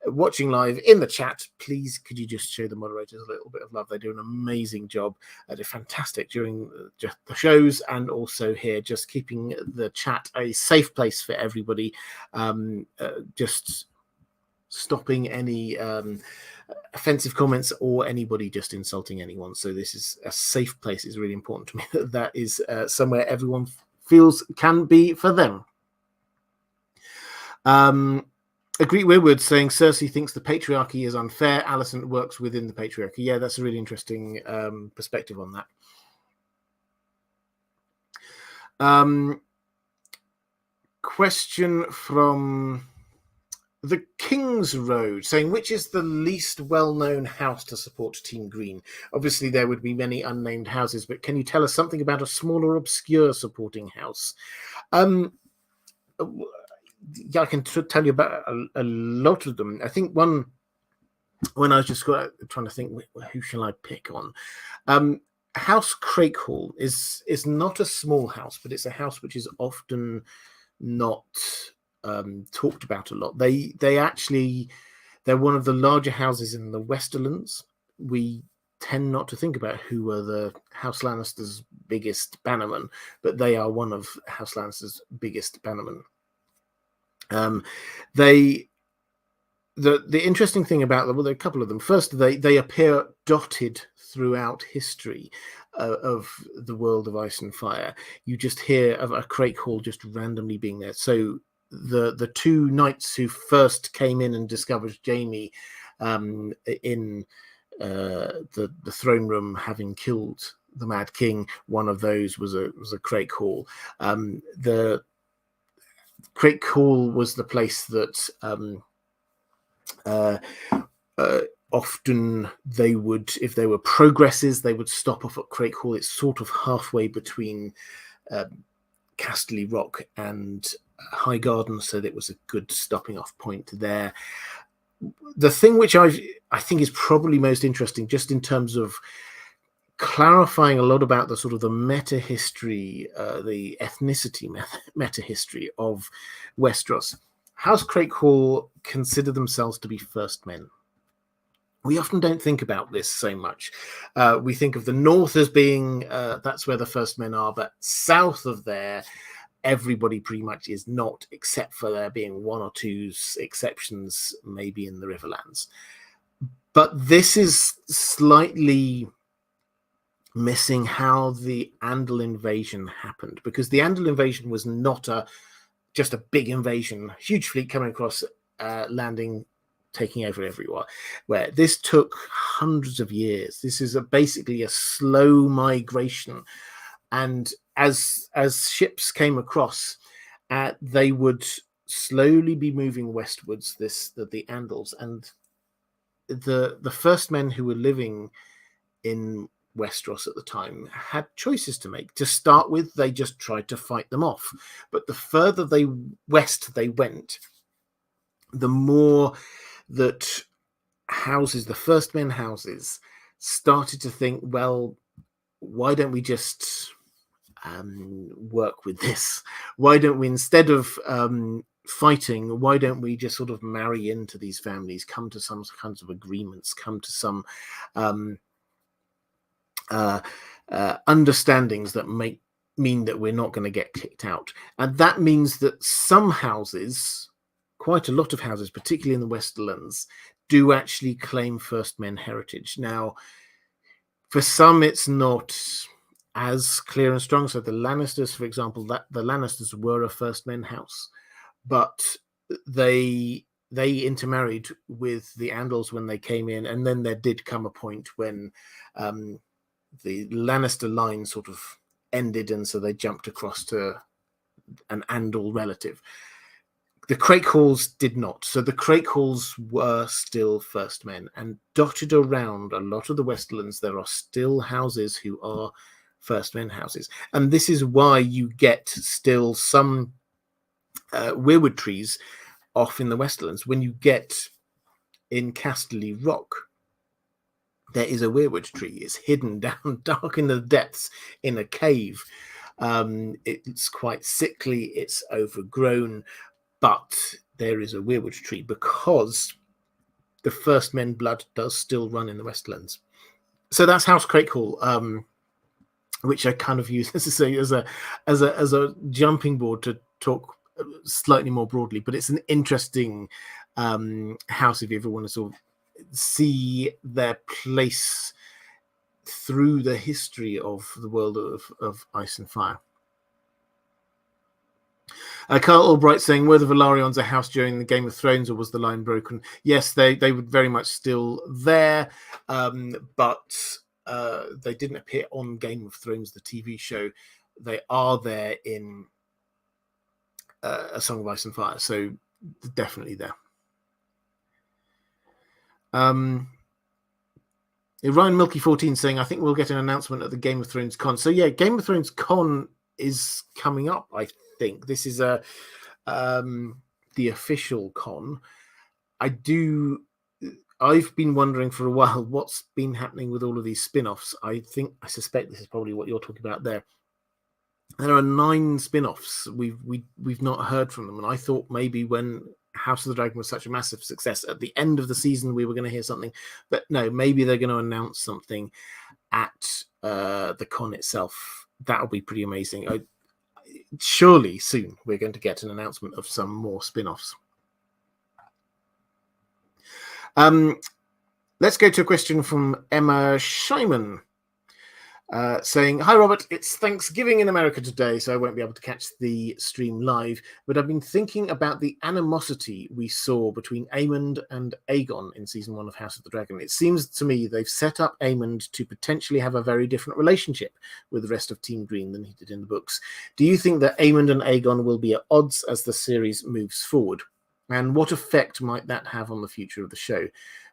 watching live in the chat, please could you just show the moderators a little bit of love? They do an amazing job. They're fantastic during the shows, and also here, just keeping the chat a safe place for everybody. Just stopping any offensive comments or anybody just insulting anyone. So this is a safe place. It's really important to me that is somewhere everyone feels can be for them. Agree Weirwood saying Cersei thinks the patriarchy is unfair. Alicent works within the patriarchy. Yeah, that's a really interesting perspective on that. Question from The King's Road saying, which is the least well-known house to support Team Green? Obviously, there would be many unnamed houses, but can you tell us something about a smaller, obscure supporting house? Yeah, I can tell you about a lot of them. I think one, when I was just trying to think, who shall I pick on? House Crakehall is not a small house, but it's a house which is often not talked about a lot. They're one of the larger houses in the Westerlands. We tend not to think about who are the House Lannister's biggest bannermen, but they are one of House Lannister's biggest bannermen. The interesting thing about them, well, there are a couple of them. First, they appear dotted throughout history of the world of Ice and Fire. You just hear of a Crakehall just randomly being there. So the two knights who first came in and discovered Jaime in the throne room, having killed the Mad King, one of those was a Crakehall. The Crakehall was the place that often they would, if there were progresses, they would stop off at Crakehall. It's sort of halfway between Casterly Rock and High Garden, so that was a good stopping off point there. The thing which I think is probably most interesting, just in terms of clarifying a lot about the sort of the meta history, the ethnicity meta history of Westeros. House Crakehall consider themselves to be first men. We often don't think about this so much. We think of the north as being that's where the first men are, but south of there, everybody pretty much is not, except for there being one or two exceptions, maybe in the Riverlands. But this is slightly missing how the Andal invasion happened, because the Andal invasion was not just a big invasion, huge fleet coming across, landing taking over everywhere. Where this took hundreds of years. This is basically a slow migration, and as ships came across, they would slowly be moving westwards. The Andals, and the first men who were living in Westeros at the time had choices to make. To start with, they just tried to fight them off, but the further west they went, the more that the first men houses, started to think, well, why don't we just work with this? Why don't we, instead of fighting, why don't we just sort of marry into these families, come to some kinds of agreements, come to some understandings that mean that we're not going to get kicked out. And that means that some houses, quite a lot of houses, particularly in the Westerlands, do actually claim first men heritage. Now, for some, it's not as clear and strong. So the Lannisters, for example, the Lannisters were a first men house, but they intermarried with the Andals when they came in, and then there did come a point when the Lannister line sort of ended, and so they jumped across to an Andal relative. The Crakehalls did not. So the Crakehalls were still first men, and dotted around a lot of the Westerlands, there are still houses who are first men houses. And this is why you get still some weirwood trees off in the Westerlands. When you get in Casterly Rock, there is a weirwood tree. It's hidden down dark in the depths in a cave. It's quite sickly. It's overgrown. But there is a weirwood tree because the first men blood does still run in the Westlands. So that's House Crakehall, which I kind of use as a jumping board to talk slightly more broadly. But it's an interesting house if you ever want to sort of see their place through the history of the world of Ice and Fire. Carl Albright saying, were the Velaryons a house during the Game of Thrones, or was the line broken? Yes, they were very much still there, but they didn't appear on Game of Thrones, the TV show. They are there in A Song of Ice and Fire, so definitely there. Ryan Milky 14 saying, I think we'll get an announcement at the Game of Thrones con. So yeah, Game of Thrones con is coming up, I think. This is the official con. I've been wondering for a while what's been happening with all of these spin-offs. I suspect this is probably what you're talking about there. There are 9 spin-offs. We've not heard from them, and I thought maybe when House of the Dragon was such a massive success, at the end of the season we were going to hear something, but no, maybe they're going to announce something at the con itself. That'll be pretty amazing. Surely soon we're going to get an announcement of some more spin-offs. Let's go to a question from Emma Scheiman, saying, hi Robert, it's Thanksgiving in America today, so I won't be able to catch the stream live, but I've been thinking about the animosity we saw between Aemond and Aegon in season 1 of House of the Dragon. It seems to me they've set up Aemond to potentially have a very different relationship with the rest of Team Green than he did in the books. Do you think that Aemond and Aegon will be at odds as the series moves forward? And what effect might that have on the future of the show?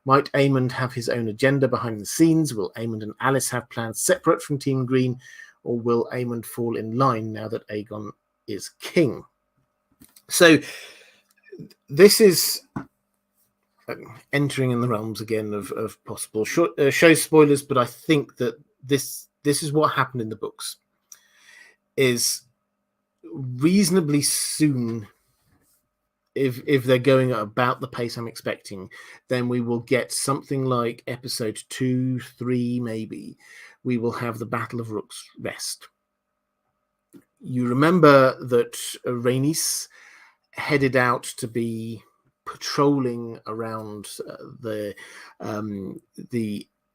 Might Aemond have his own agenda behind the scenes? Will Aemond and Alys have plans separate from Team Green? Or will Aemond fall in line now that Aegon is king? So this is entering in the realms again of possible show spoilers, but I think that this is what happened in the books. Is reasonably soon, if they're going at about the pace I'm expecting, then we will get something like episode 2, 3, maybe. We will have the Battle of Rook's Rest. You remember that Rhaenys headed out to be patrolling around the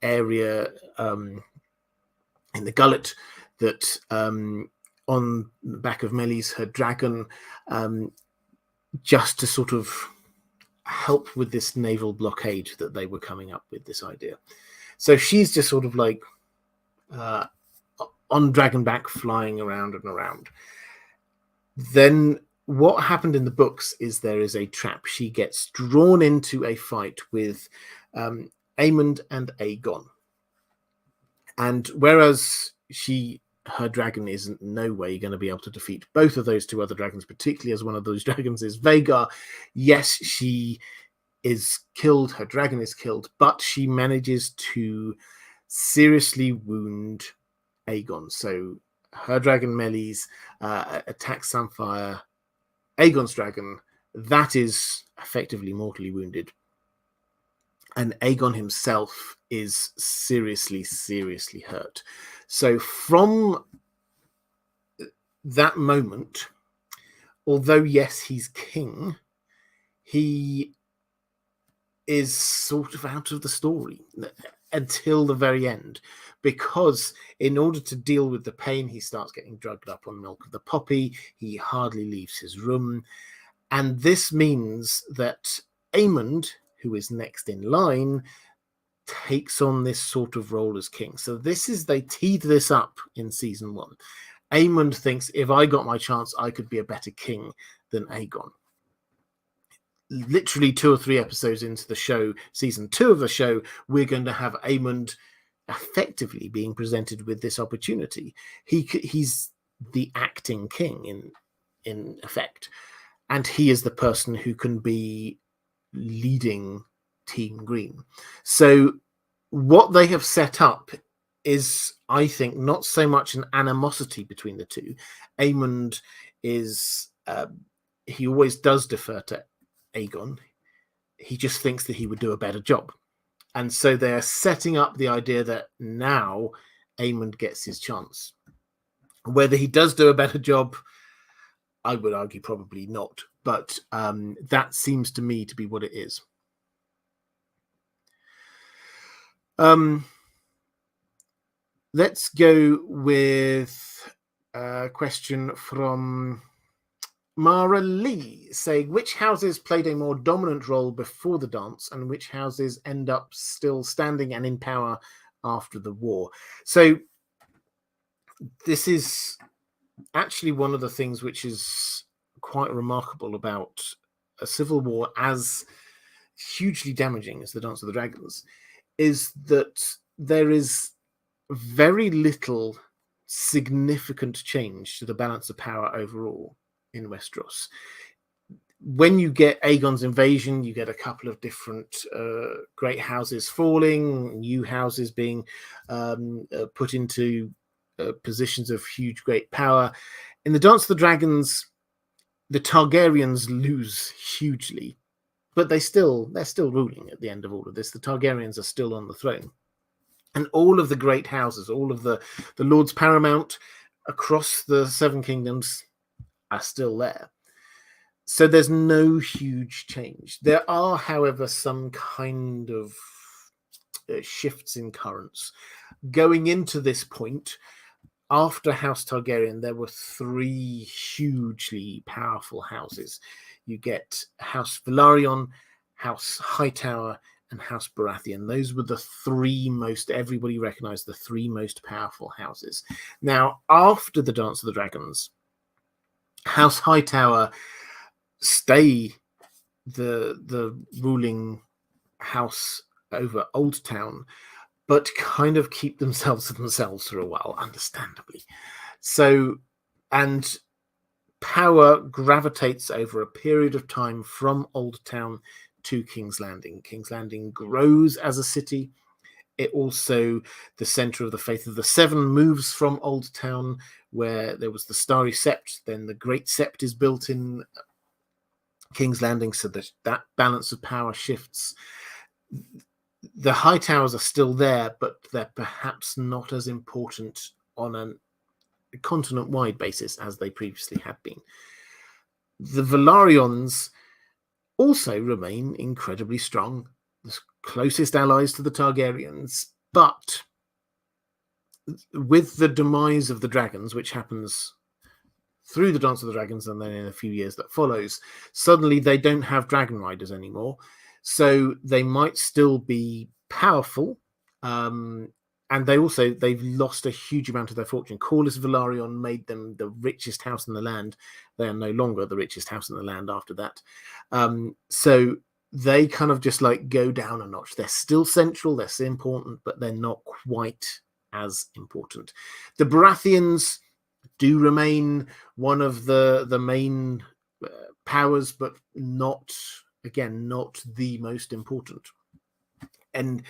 area in the gullet that on the back of Melis, her dragon, just to sort of help with this naval blockade that they were coming up with, this idea. So she's just sort of like on Dragonback, flying around and around. Then what happened in the books is there is a trap. She gets drawn into a fight with Aemond and Aegon. And whereas her dragon is in no way going to be able to defeat both of those two other dragons, particularly as one of those dragons is Vhagar, yes, she is killed, her dragon is killed, but she manages to seriously wound Aegon. So her dragon Melis attacks Sunfire, Aegon's dragon, that is effectively mortally wounded. And Aegon himself is seriously, seriously hurt. So from that moment, although, yes, he's king, he is sort of out of the story until the very end. Because in order to deal with the pain, he starts getting drugged up on milk of the poppy. He hardly leaves his room. And this means that Aemond, who is next in line, takes on this sort of role as king. So they teed this up in season 1. Aemond thinks, if I got my chance, I could be a better king than Aegon. Literally 2 or 3 episodes into the show, season 2 of the show, we're going to have Aemond effectively being presented with this opportunity. He's the acting king in effect, and he is the person who can be leading Team Green. So what they have set up is, I think, not so much an animosity between the two. Aemond is he always does defer to Aegon. He just thinks that he would do a better job. And so they're setting up the idea that now Aemond gets his chance. Whether he does do a better job, I would argue probably not. But that seems to me to be what it is. Let's go with a question from Mara Lee, saying, which houses played a more dominant role before the dance and which houses end up still standing and in power after the war? So this is actually one of the things which is quite remarkable about a civil war, as hugely damaging as the Dance of the Dragons, is that there is very little significant change to the balance of power overall in Westeros. When you get Aegon's invasion, you get a couple of different great houses falling, new houses being put into positions of huge great power. In the Dance of the Dragons, the Targaryens lose hugely, but they're still ruling at the end of all of this. The Targaryens are still on the throne. And all of the great houses, all of the Lords Paramount across the Seven Kingdoms are still there. So there's no huge change. There are, however, some kind of shifts in currents. Going into this point, after House Targaryen, there were 3 hugely powerful houses. You get House Velaryon, House Hightower, and House Baratheon. Those were the 3 most, everybody recognized, the 3 most powerful houses. Now, after the Dance of the Dragons, House Hightower stay the ruling house over Old Town, but kind of keep themselves to themselves for a while, understandably. So, and power gravitates over a period of time from Old Town to King's Landing. King's Landing grows as a city. It also, the center of the Faith of the Seven, moves from Old Town, where there was the Starry Sept. Then the Great Sept is built in King's Landing, so that balance of power shifts. The High Towers are still there, but they're perhaps not as important on a continent-wide basis as they previously had been. The Velaryons also remain incredibly strong, the closest allies to the Targaryens, but with the demise of the dragons, which happens through the Dance of the Dragons, and then in a few years that follows, suddenly they don't have dragon riders anymore. So they might still be powerful, and they've lost a huge amount of their fortune. Corliss Velaryon made them the richest house in the land. They are no longer the richest house in the land after that. So they kind of just like go down a notch. They're still central, they're still important, but they're not quite as important. The Baratheons do remain one of the main powers, but not the most important. And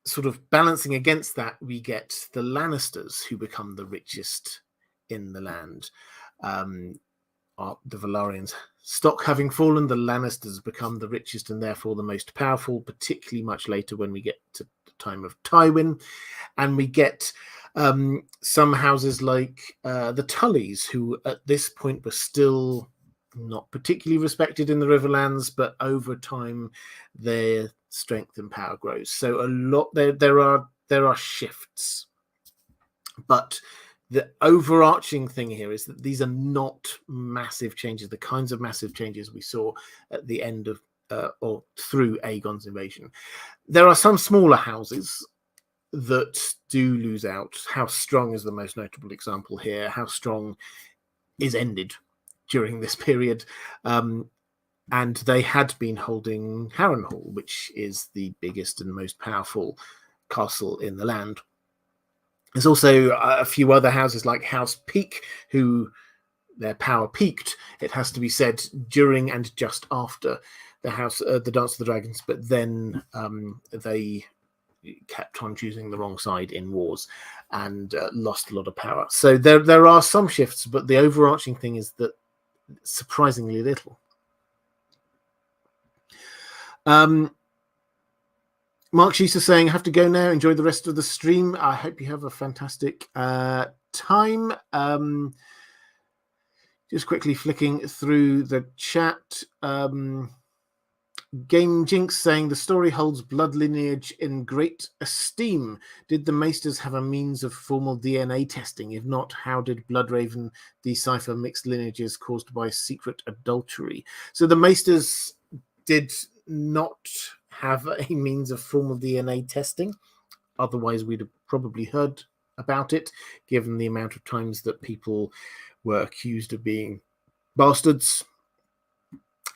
sort of balancing against that, we get the Lannisters, who become the richest in the land. The Velaryons stock having fallen, the Lannisters become the richest and therefore the most powerful, particularly much later when we get to the time of Tywin. And we get some houses like the Tullys, who at this point were still not particularly respected in the Riverlands, but over time their strength and power grows. So a lot there are shifts, but the overarching thing here is that these are not massive changes, the kinds of massive changes we saw at the end of or through Aegon's invasion. There are some smaller houses that do lose out. House Strong is the most notable example here. House Strong is ended during this period, and they had been holding Harrenhal, which is the biggest and most powerful castle in the land. There's also a few other houses like House Peak, who their power peaked, it has to be said, during and just after the Dance of the Dragons, but then they kept on choosing the wrong side in wars and lost a lot of power. So there are some shifts, but the overarching thing is that surprisingly little. Mark Sheeser saying, I have to go now. Enjoy the rest of the stream. I hope you have a fantastic time. Just quickly flicking through the chat. Game Jinx saying, the story holds blood lineage in great esteem. Did the Maesters have a means of formal DNA testing? If not, how did Bloodraven decipher mixed lineages caused by secret adultery? So the Maesters did not have a means of formal DNA testing. Otherwise, we'd have probably heard about it, given the amount of times that people were accused of being bastards.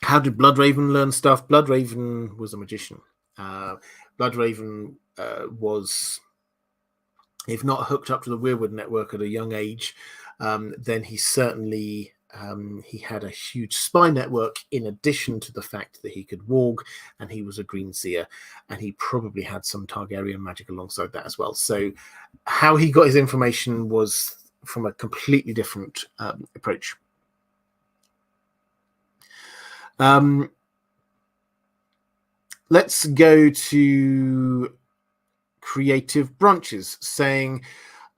How did Bloodraven learn stuff? Bloodraven was a magician. Bloodraven was, if not hooked up to the Weirwood network at a young age, then he certainly he had a huge spy network in addition to the fact that he could warg and he was a green seer, and he probably had some Targaryen magic alongside that as well. So how he got his information was from a completely different approach. Let's go to Creative Branches saying,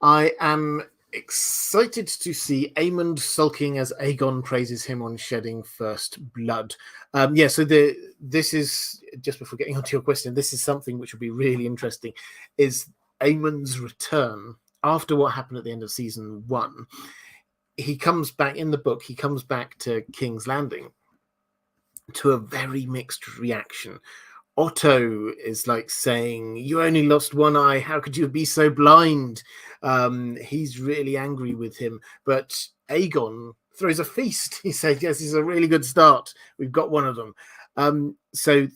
I am excited to see Aemond sulking as Aegon praises him on shedding first blood. So this is, just before getting onto your question, this is something which will be really interesting, is Aemond's return after what happened at the end of season 1. He comes back in the book, he comes back to King's Landing to a very mixed reaction. Otto is like saying, you only lost one eye, how could you be so blind? He's really angry with him, but Aegon throws a feast. He said, yes, it's a really good start, we've got one of them. So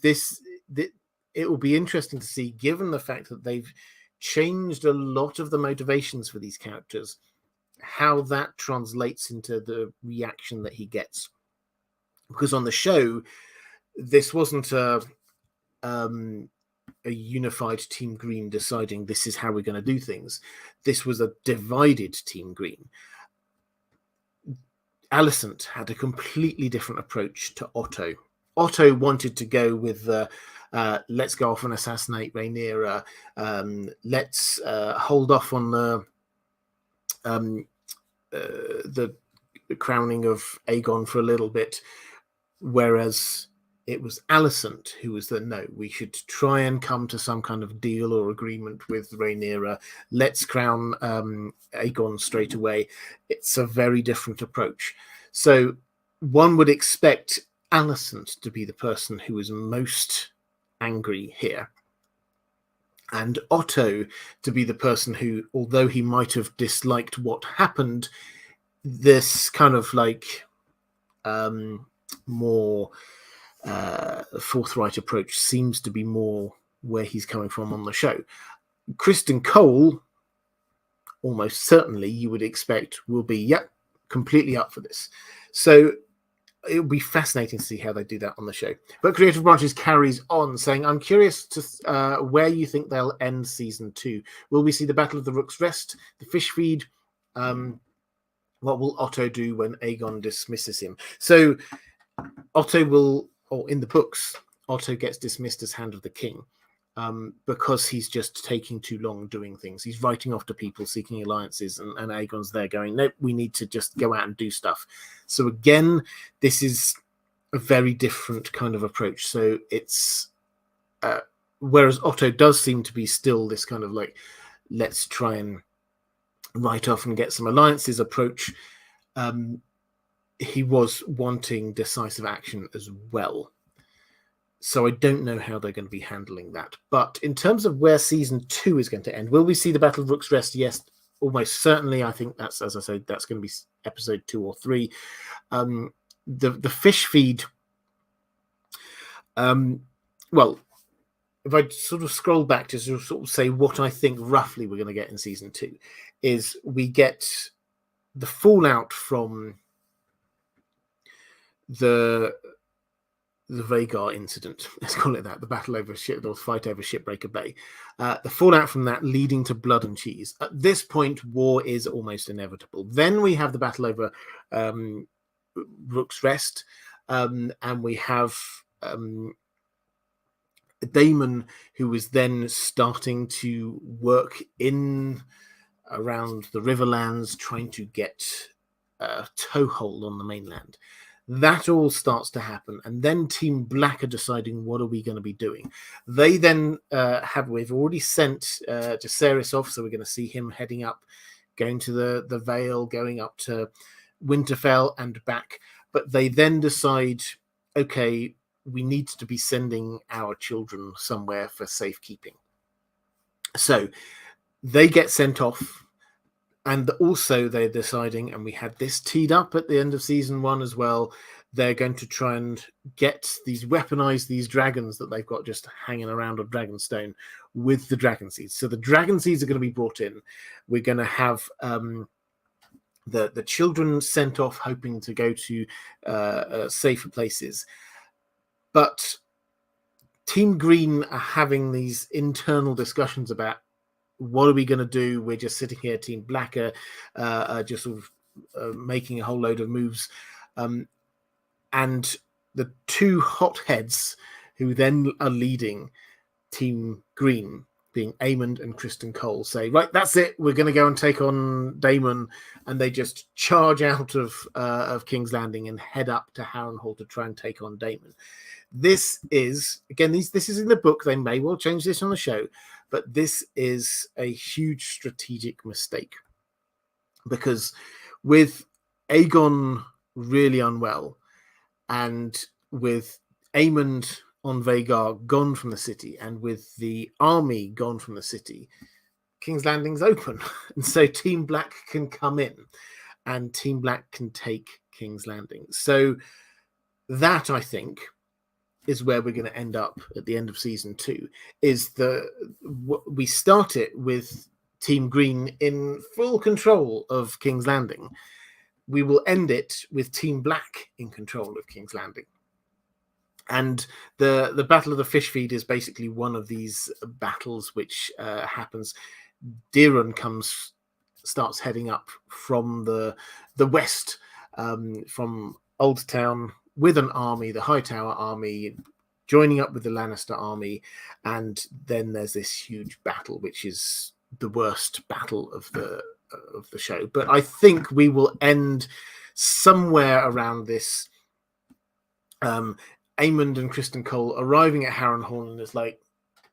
it will be interesting to see, given the fact that they've changed a lot of the motivations for these characters, how that translates into the reaction that he gets. Because on the show, this wasn't a unified Team Green deciding this is how we're going to do things. This was a divided Team Green. Alicent had a completely different approach to Otto. Otto wanted to go with the let's go off and assassinate Rhaenyra. Let's hold off on the crowning of Aegon for a little bit. Whereas it was Alicent who was the no, we should try and come to some kind of deal or agreement with Rhaenyra. Let's crown Aegon straight away. It's a very different approach. So one would expect Alicent to be the person who is most angry here, and Otto to be the person who, although he might have disliked what happened, this kind of like more forthright approach seems to be more where he's coming from on the show. Criston Cole, almost certainly you would expect, will be, yep, completely up for this. So it will be fascinating to see how they do that on the show. But Creative Branches carries on saying, I'm curious to where you think they'll end season 2. Will we see the Battle of the Rook's Rest, the fish feed? What will Otto do when Aegon dismisses him? So Otto will, or in the books, Otto gets dismissed as Hand of the King because he's just taking too long doing things. He's writing off to people seeking alliances, and Aegon's there going, nope, we need to just go out and do stuff. So again, this is a very different kind of approach. So it's, whereas Otto does seem to be still this kind of like, let's try and write off and get some alliances approach, he was wanting decisive action as well. So I don't know how they're going to be handling that. But in terms of where season 2 is going to end, will we see the Battle of Rook's Rest? Yes, almost certainly. I think that's, as I said, that's going to be episode 2 or 3. The fish feed. Well, if I sort of scroll back to sort of say what I think roughly we're going to get in season 2, is we get the fallout from the Vhagar incident, let's call it that, the battle over the fight over Shipbreaker Bay, the fallout from that leading to blood and cheese. At this point, war is almost inevitable. Then we have the battle over Rook's Rest, and we have Daemon, who was then starting to work in around the Riverlands, trying to get a toehold on the mainland. That all starts to happen, and then Team Black are deciding, what are we going to be doing? They then we've already sent Jacaerys off, so we're going to see him heading up, going to the Vale, going up to Winterfell and back. But they then decide, okay, we need to be sending our children somewhere for safekeeping. So they get sent off. And also they're deciding, and we had this teed up at the end of season 1 as well, they're going to try and weaponize these dragons that they've got just hanging around on Dragonstone with the dragon seeds. So the dragon seeds are going to be brought in. We're going to have the children sent off, hoping to go to safer places. But Team Green are having these internal discussions about, what are we going to do? We're just sitting here, Team Black are just sort of making a whole load of moves. And the two hotheads who then are leading Team Green, being Aemond and Criston Cole, say, right, that's it. We're going to go and take on Daemon. And they just charge out of King's Landing and head up to Harrenhal to try and take on Daemon. This is, again, this is in the book. They may well change this on the show. But this is a huge strategic mistake, because with Aegon really unwell, and with Aemond on Vhagar gone from the city, and with the army gone from the city, King's Landing's open. And so Team Black can come in, and Team Black can take King's Landing. So that, I think, is where we're going to end up at the end of season 2, is we start it with Team Green in full control of King's Landing. We will end it with Team Black in control of King's Landing. And the Battle of the Fish Feed is basically one of these battles which happens. Daeron starts heading up from the west, from Old Town, with an army, the Hightower army, joining up with the Lannister army, and then there's this huge battle, which is the worst battle of the show. But I think we will end somewhere around this. Aemond and Kristen Cole arriving at Harrenhal, and it's like,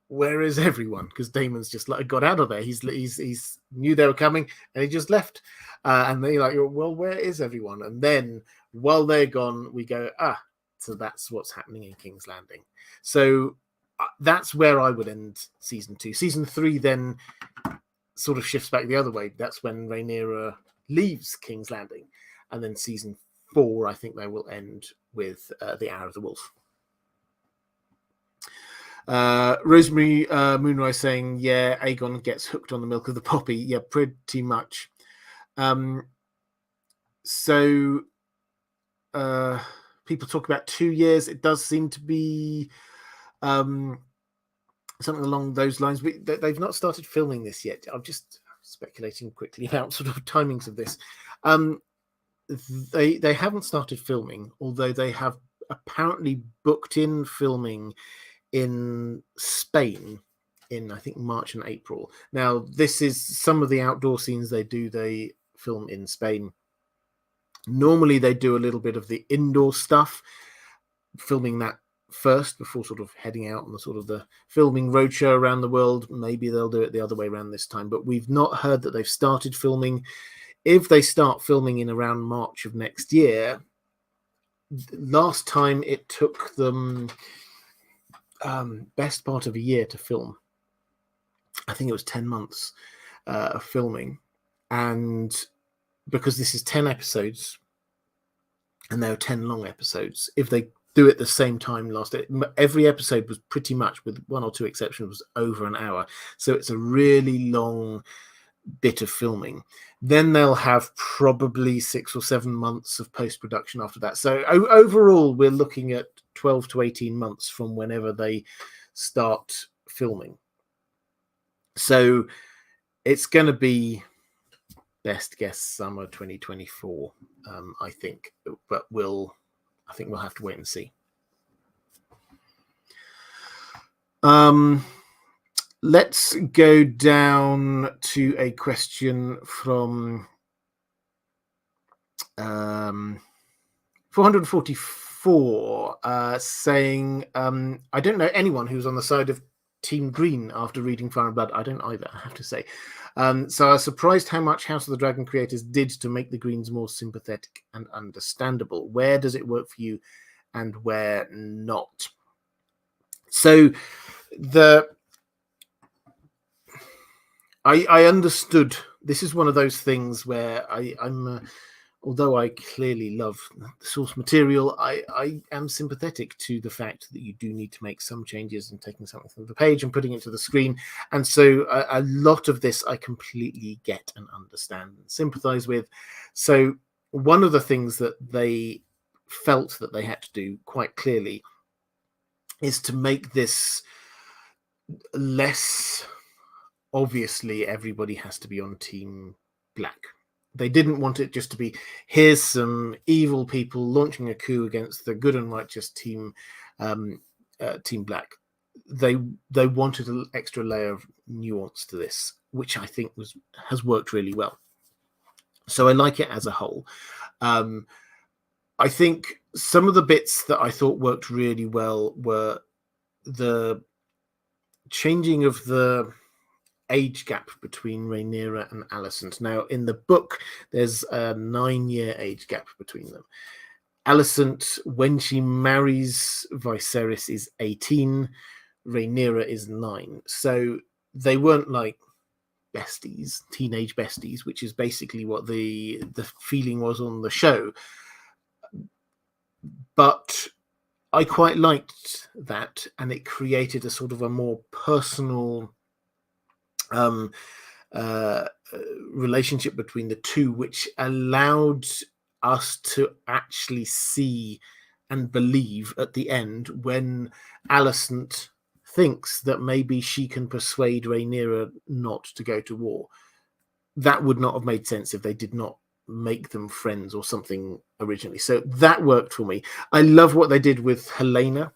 where is everyone? Because Daemon's just like got out of there. He's knew they were coming, and he just left. And they're like, well, where is everyone? And then while they're gone, we go, so that's what's happening in King's Landing. So that's where I would end season 2. Season 3 then sort of shifts back the other way. That's when Rhaenyra leaves King's Landing, and then season 4, I think they will end with the Hour of the Wolf. Rosemary Moonrise saying, yeah, Aegon gets hooked on the milk of the poppy. Yeah, pretty much. So people talk about 2 years. It does seem to be something along those lines. They've not started filming this yet. I'm just speculating quickly about sort of timings of this. They haven't started filming, although they have apparently booked in filming in Spain in, I think, March and April. Now, this is some of the outdoor scenes they film in Spain. Normally, they do a little bit of the indoor stuff, filming that first before sort of heading out on the sort of the filming roadshow around the world. Maybe they'll do it the other way around this time, but we've not heard that they've started filming. If they start filming in around March of next year, last time it took them best part of a year to film. I think it was 10 months of filming. And because this is 10 episodes, and there are 10 long episodes, if they do it the same time every episode was pretty much, with 1 or 2 exceptions, was over an hour. So it's a really long bit of filming. Then they'll have probably 6 or 7 months of post-production after that. So overall, we're looking at 12 to 18 months from whenever they start filming. So it's going to be, best guess, summer 2024, I think. But I think we'll have to wait and see. Let's go down to a question from 444 saying, I don't know anyone who's on the side of Team Green after reading Fire and Blood. I don't either, I have to say. So I was surprised how much House of the Dragon creators did to make the Greens more sympathetic and understandable. Where does it work for you and where not? So I understood. This is one of those things where I'm although I clearly love the source material, I am sympathetic to the fact that you do need to make some changes and taking something from the page and putting it to the screen. And so a lot of this I completely get and understand and sympathize with. So one of the things that they felt that they had to do quite clearly is to make this less obviously everybody has to be on Team Black. They didn't want it just to be, here's some evil people launching a coup against the good and righteous Team Black. They wanted an extra layer of nuance to this, which I think has worked really well. So I like it as a whole. I think some of the bits that I thought worked really well were the changing of the age gap between Rhaenyra and Alicent. Now, in the book, there's a 9-year age gap between them. Alicent, when she marries Viserys, is 18. Rhaenyra is 9. So they weren't like besties, teenage besties, which is basically what the feeling was on the show. But I quite liked that, and it created a sort of a more personal relationship between the two, which allowed us to actually see and believe at the end when Alicent thinks that maybe she can persuade Rhaenyra not to go to war. That would not have made sense if they did not make them friends or something originally. So that worked for me. I love what they did with Helaena.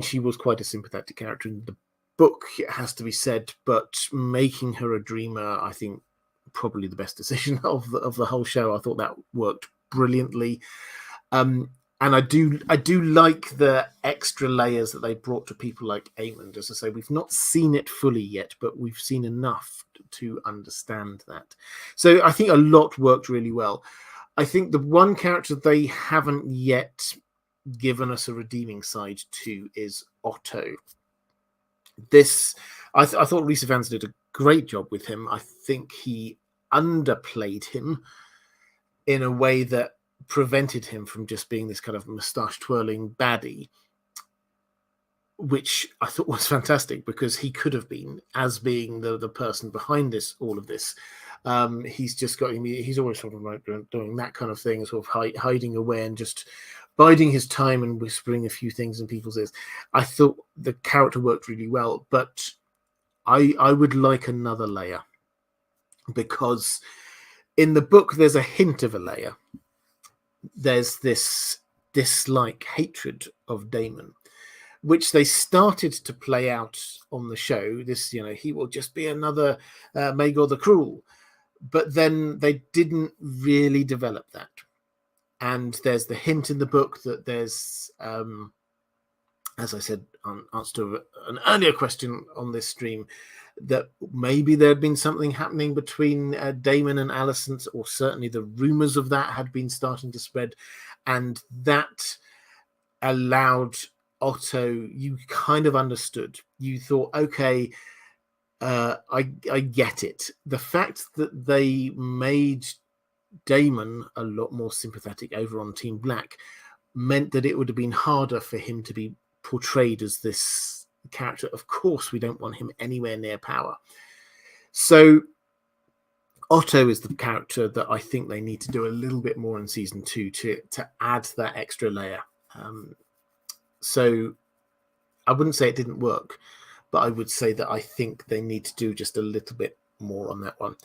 She was quite a sympathetic character in the book, it has to be said, but making her a dreamer, I think, probably the best decision of the whole show. I thought that worked brilliantly. And I do like the extra layers that they brought to people like Aemond. As I say, we've not seen it fully yet, but we've seen enough to understand that. So I think a lot worked really well. I think the one character they haven't yet given us a redeeming side to is Otto. I thought Rhys Ifans did a great job with him. I think he underplayed him in a way that prevented him from just being this kind of moustache twirling baddie, which I thought was fantastic, because he could have been, as being the person behind all of this. He's always sort of like doing that kind of thing, sort of hiding away and just biding his time and whispering a few things in people's ears. I thought the character worked really well, but I would like another layer, because in the book there's a hint of a layer. There's this dislike, hatred of Daemon, which they started to play out on the show. This, he will just be another Maegor the Cruel. But then they didn't really develop that. And there's the hint in the book that there's, as I said, on answer to an earlier question on this stream, that maybe there had been something happening between Daemon and Alicent, or certainly the rumors of that had been starting to spread. And that allowed Otto, you kind of understood. You thought, okay, I get it. The fact that they made Daemon a lot more sympathetic over on Team Black meant that it would have been harder for him to be portrayed as this character. Of course, we don't want him anywhere near power. So Otto is the character that I think they need to do a little bit more in season 2 to add that extra layer. So I wouldn't say it didn't work, but I would say that I think they need to do just a little bit more on that one.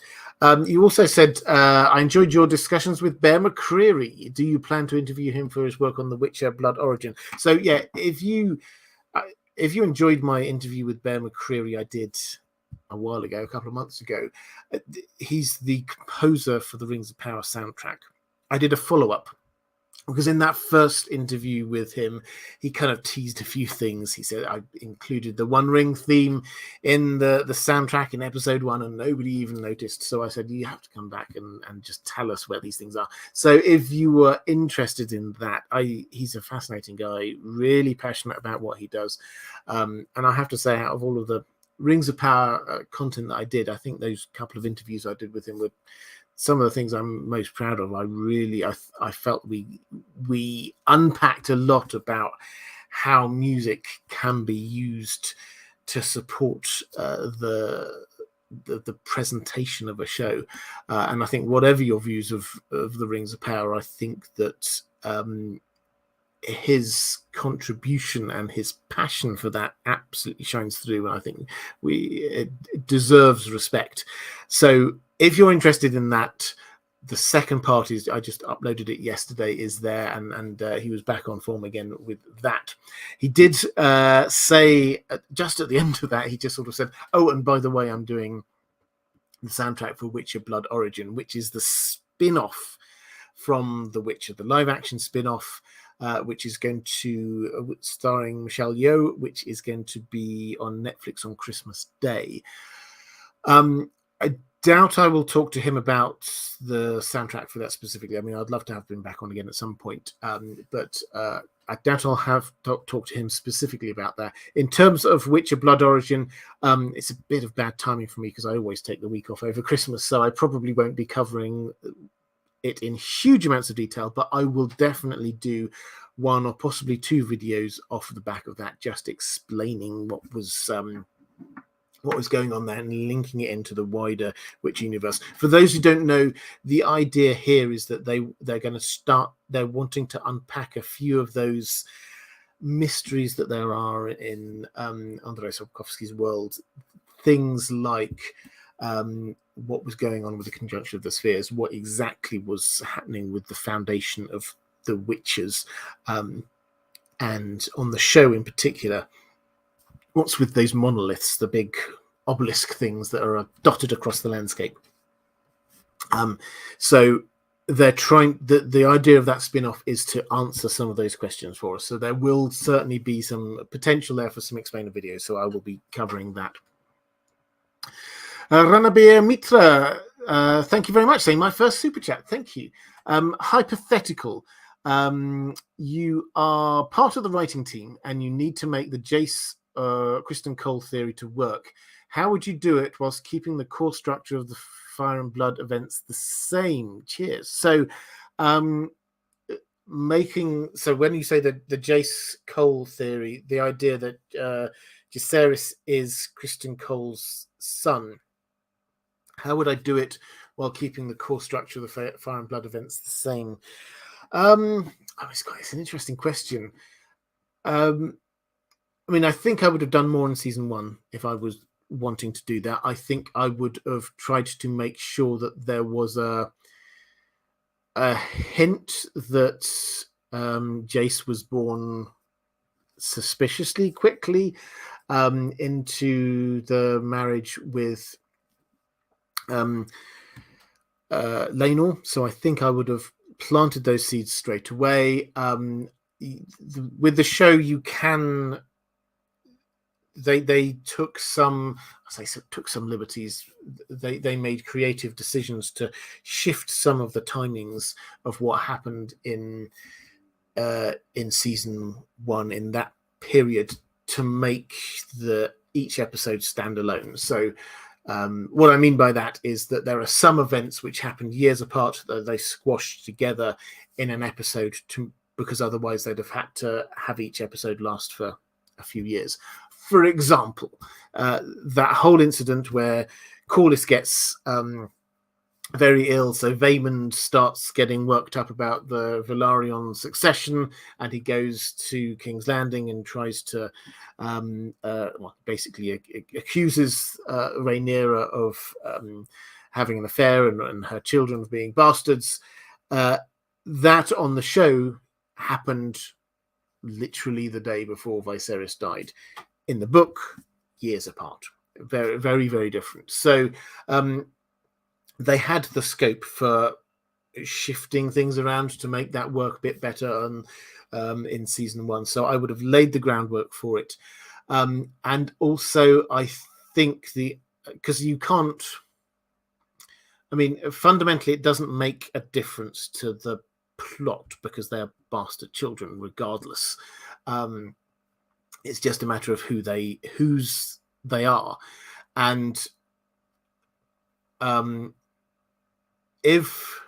You also said, I enjoyed your discussions with Bear McCreary. Do you plan to interview him for his work on The Witcher Blood Origin? So yeah, if you enjoyed my interview with Bear McCreary, I did a while ago, a couple of months ago. He's the composer for the Rings of Power soundtrack. I did a follow-up, because in that first interview with him, he kind of teased a few things. He said, I included the One Ring theme in the soundtrack in episode 1, and nobody even noticed. So I said, you have to come back and just tell us where these things are. So if you were interested in that, he's a fascinating guy, really passionate about what he does. And I have to say, out of all of the Rings of Power content that I did, I think those couple of interviews I did with him were some of the things I'm most proud of. I felt we unpacked a lot about how music can be used to support the presentation of a show. And I think whatever your views of the Rings of Power, I think that his contribution and his passion for that absolutely shines through. And I think it deserves respect. So if you're interested in that, the second part is, I just uploaded it yesterday, is there, and he was back on form again with that. He did say, just at the end of that, he just sort of said, oh, and by the way, I'm doing the soundtrack for Witcher Blood Origin, which is the spin-off from The Witcher, the live-action spin-off, which is going to, starring Michelle Yeoh, which is going to be on Netflix on Christmas Day. I doubt I will talk to him about the soundtrack for that specifically. I mean, I'd love to have him back on again at some point, but I doubt I'll have talk to him specifically about that. In terms of Witcher Blood Origin, it's a bit of bad timing for me, because I always take the week off over Christmas, so I probably won't be covering it in huge amounts of detail, but I will definitely do one or possibly two videos off the back of that, just explaining what was going on there and linking it into the wider Witch universe. For those who don't know, the idea here is that they're wanting to unpack a few of those mysteries that there are in Andrzej Sapkowski's world. Things like what was going on with the conjunction of the spheres, what exactly was happening with the foundation of the Witchers, and on the show in particular, what's with those monoliths, the big obelisk things that are dotted across the landscape. So they're trying. The idea of that spin-off is to answer some of those questions for us. So there will certainly be some potential there for some explainer videos. So I will be covering that. Ranabir Mitra, thank you very much. Saying my first super chat. Thank you. Hypothetical. You are part of the writing team and you need to make the Jace Criston Cole theory to work. How would you do it whilst keeping the core structure of the Fire and Blood events the same? Cheers. So when you say the Jace Cole theory, the idea that Jacaerys is Criston Cole's son, how would I do it while keeping the core structure of the Fire and Blood events the same? It's an interesting question. I think I would have done more in season 1 if I was wanting to do that. I think I would have tried to make sure that there was a hint that Jace was born suspiciously quickly into the marriage with Laenor. So I think I would have planted those seeds straight away. With the show, you can. They took some liberties. They made creative decisions to shift some of the timings of what happened in season 1 in that period to make each episode stand alone. So what I mean by that is that there are some events which happened years apart that they squashed together in an episode because otherwise they'd have had to have each episode last for a few years. For example, that whole incident where Corliss gets very ill, so Aemond starts getting worked up about the Velaryon succession, and he goes to King's Landing and tries to basically accuses Rhaenyra of having an affair and her children of being bastards. That on the show happened literally the day before Viserys died. In the book, years apart. Very, very, very different. So they had the scope for shifting things around to make that work a bit better in season 1. So I would have laid the groundwork for it. And also, I think because you can't, fundamentally, it doesn't make a difference to the plot because they're bastard children, regardless. It's just a matter of whose they are. And if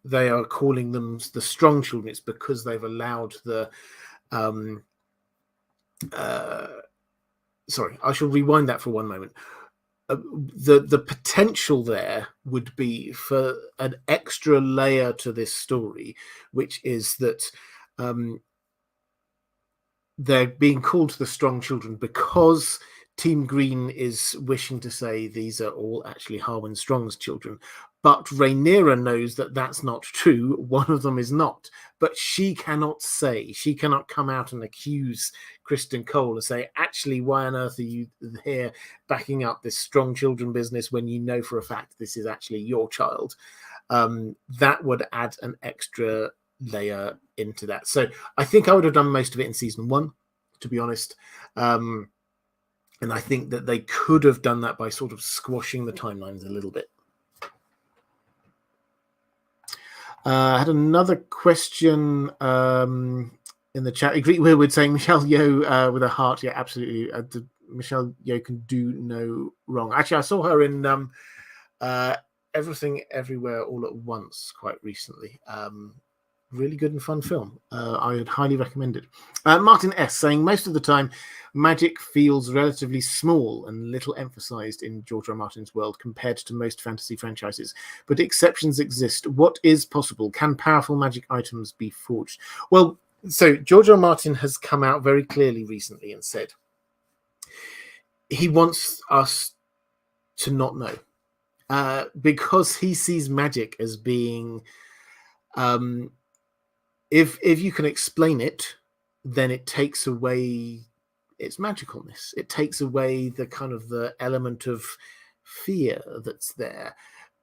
they are calling them the strong children, it's because they've allowed sorry, I shall rewind that for one moment. The potential there would be for an extra layer to this story, which is that they're being called the strong children because Team Green is wishing to say these are all actually Harwin Strong's children. But Rhaenyra knows that that's not true. One of them is not. But she cannot come out and accuse Criston Cole and say, actually, why on earth are you here backing up this strong children business when you know for a fact this is actually your child? That would add an extra layer into that. So I think I would have done most of it in season 1, to be honest. And I think that they could have done that by sort of squashing the timelines a little bit. I had another question in the chat. I agree with saying Michelle Yeoh with a heart. Yeah, absolutely. Michelle Yeoh can do no wrong. Actually, I saw her in Everything Everywhere All at Once quite recently. Really good and fun film. I would highly recommend it. Martin S. saying, most of the time, magic feels relatively small and little emphasized in George R. R. Martin's world compared to most fantasy franchises, but exceptions exist. What is possible? Can powerful magic items be forged? Well, so George R. R. Martin has come out very clearly recently and said he wants us to not know because he sees magic as being if you can explain it, then it takes away its magicalness. It takes away the kind of the element of fear that's there.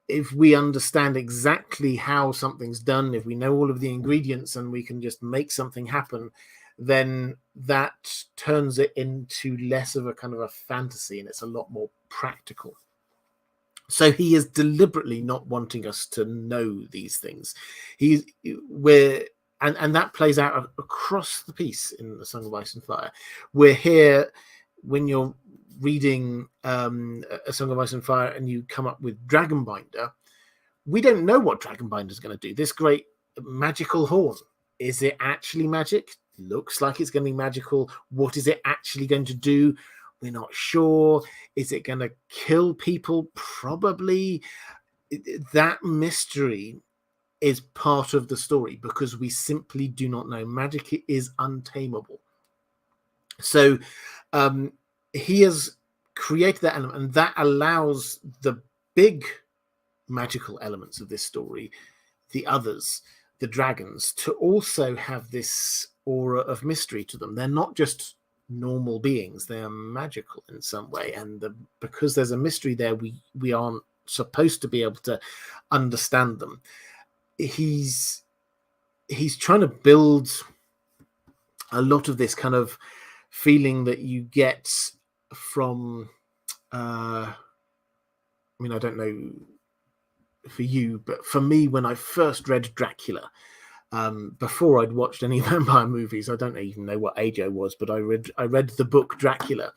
if we understand exactly how something's done, if we know all of the ingredients and we can just make something happen, then that turns it into less of a kind of a fantasy, and it's a lot more practical. So he is deliberately not wanting us to know these things. And that plays out across the piece in The Song of Ice and Fire. We're here, when you're reading A Song of Ice and Fire and you come up with Dragonbinder, we don't know what Dragonbinder is going to do. This great magical horn, is it actually magic? Looks like it's going to be magical. What is it actually going to do? We're not sure. Is it going to kill people? Probably. That mystery is part of the story because we simply do not know. Magic is untamable. So he has created that element, and that allows the big magical elements of this story, the others, the dragons, to also have this aura of mystery to them. They're not just normal beings, they are magical in some way, and because there's a mystery there, we aren't supposed to be able to understand them. He's trying to build a lot of this kind of feeling that you get from I don't know for you, but for me, when I first read Dracula, before I'd watched any vampire movies, I don't even know what age I was, but I read the book Dracula,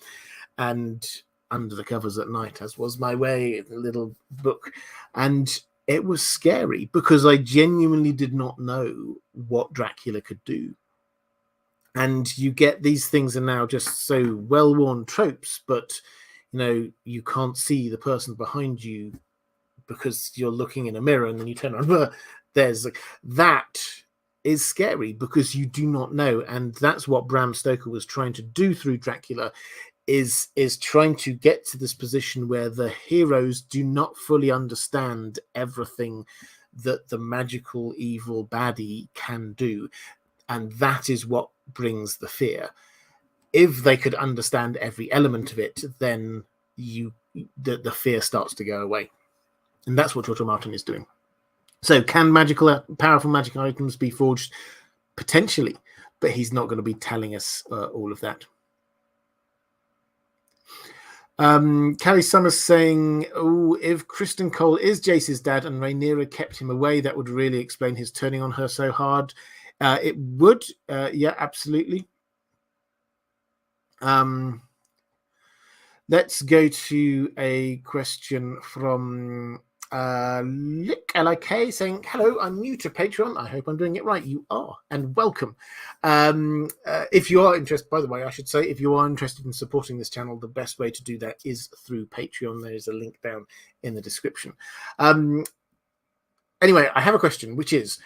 and Under the Covers at Night, as was my way, the little book, and it was scary because I genuinely did not know what Dracula could do. And you get these things are now just so well-worn tropes, but you can't see the person behind you because you're looking in a mirror, and then you turn around, that is scary because you do not know. And that's what Bram Stoker was trying to do through Dracula, is trying to get to this position where the heroes do not fully understand everything that the magical evil baddie can do. And that is what brings the fear. If they could understand every element of it, then the fear starts to go away. And that's what George R. R. Martin is doing. So can powerful magic items be forged? Potentially, but he's not going to be telling us all of that. Callie Summers saying, if Criston Cole is Jace's dad and Rhaenyra kept him away, that would really explain his turning on her so hard. It would, yeah, absolutely. Let's go to a question from LIK saying, hello, I'm new to Patreon. I hope I'm doing it right. You are, and welcome. If you are interested, by the way, I should say, if you are interested in supporting this channel, the best way to do that is through Patreon. There's a link down in the description. Anyway, I have a question, which is,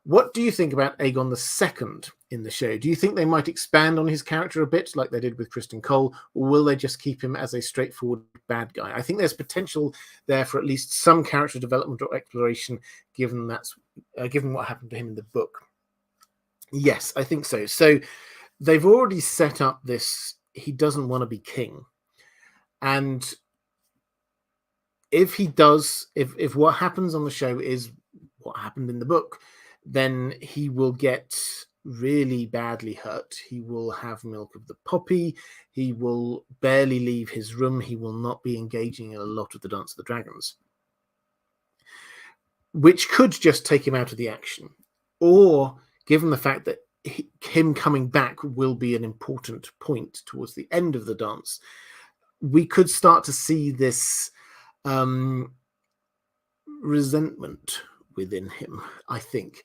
what do you think about Aegon II in the show? Do you think they might expand on his character a bit, like they did with Criston Cole, or will they just keep him as a straightforward bad guy? I think there's potential there for at least some character development or exploration, given what happened to him in the book. Yes, I think so. So they've already set up this, he doesn't want to be king. And if he does, if what happens on the show is what happened in the book, then he will get really badly hurt. He will have milk of the poppy. He will barely leave his room. He will not be engaging in a lot of the Dance of the Dragons, which could just take him out of the action. Or, given the fact that him coming back will be an important point towards the end of the dance, we could start to see this resentment within him, I think,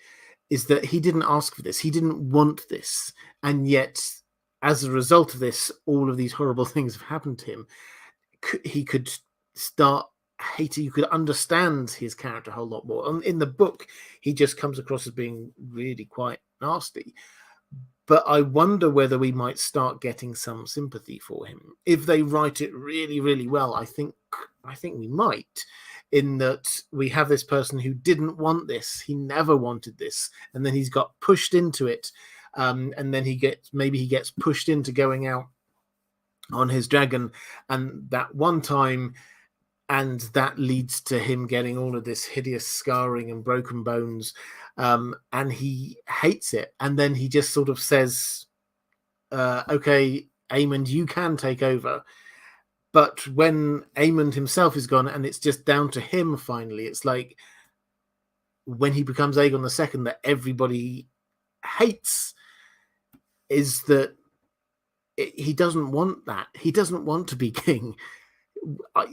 is that he didn't ask for this. He didn't want this. And yet, as a result of this, all of these horrible things have happened to him. He could start hating, you could understand his character a whole lot more. In the book, he just comes across as being really quite nasty. But I wonder whether we might start getting some sympathy for him. If they write it really, really well, I think we might. In that we have this person who didn't want this, he never wanted this, and then he's got pushed into it, and then he gets pushed into going out on his dragon, and that one time and that leads to him getting all of this hideous scarring and broken bones, and he hates it. And then he just sort of says, okay, Aemond, you can take over. But when Aemond himself is gone and it's just down to him finally, it's like when he becomes Aegon II that everybody hates, is that he doesn't want that. He doesn't want to be king.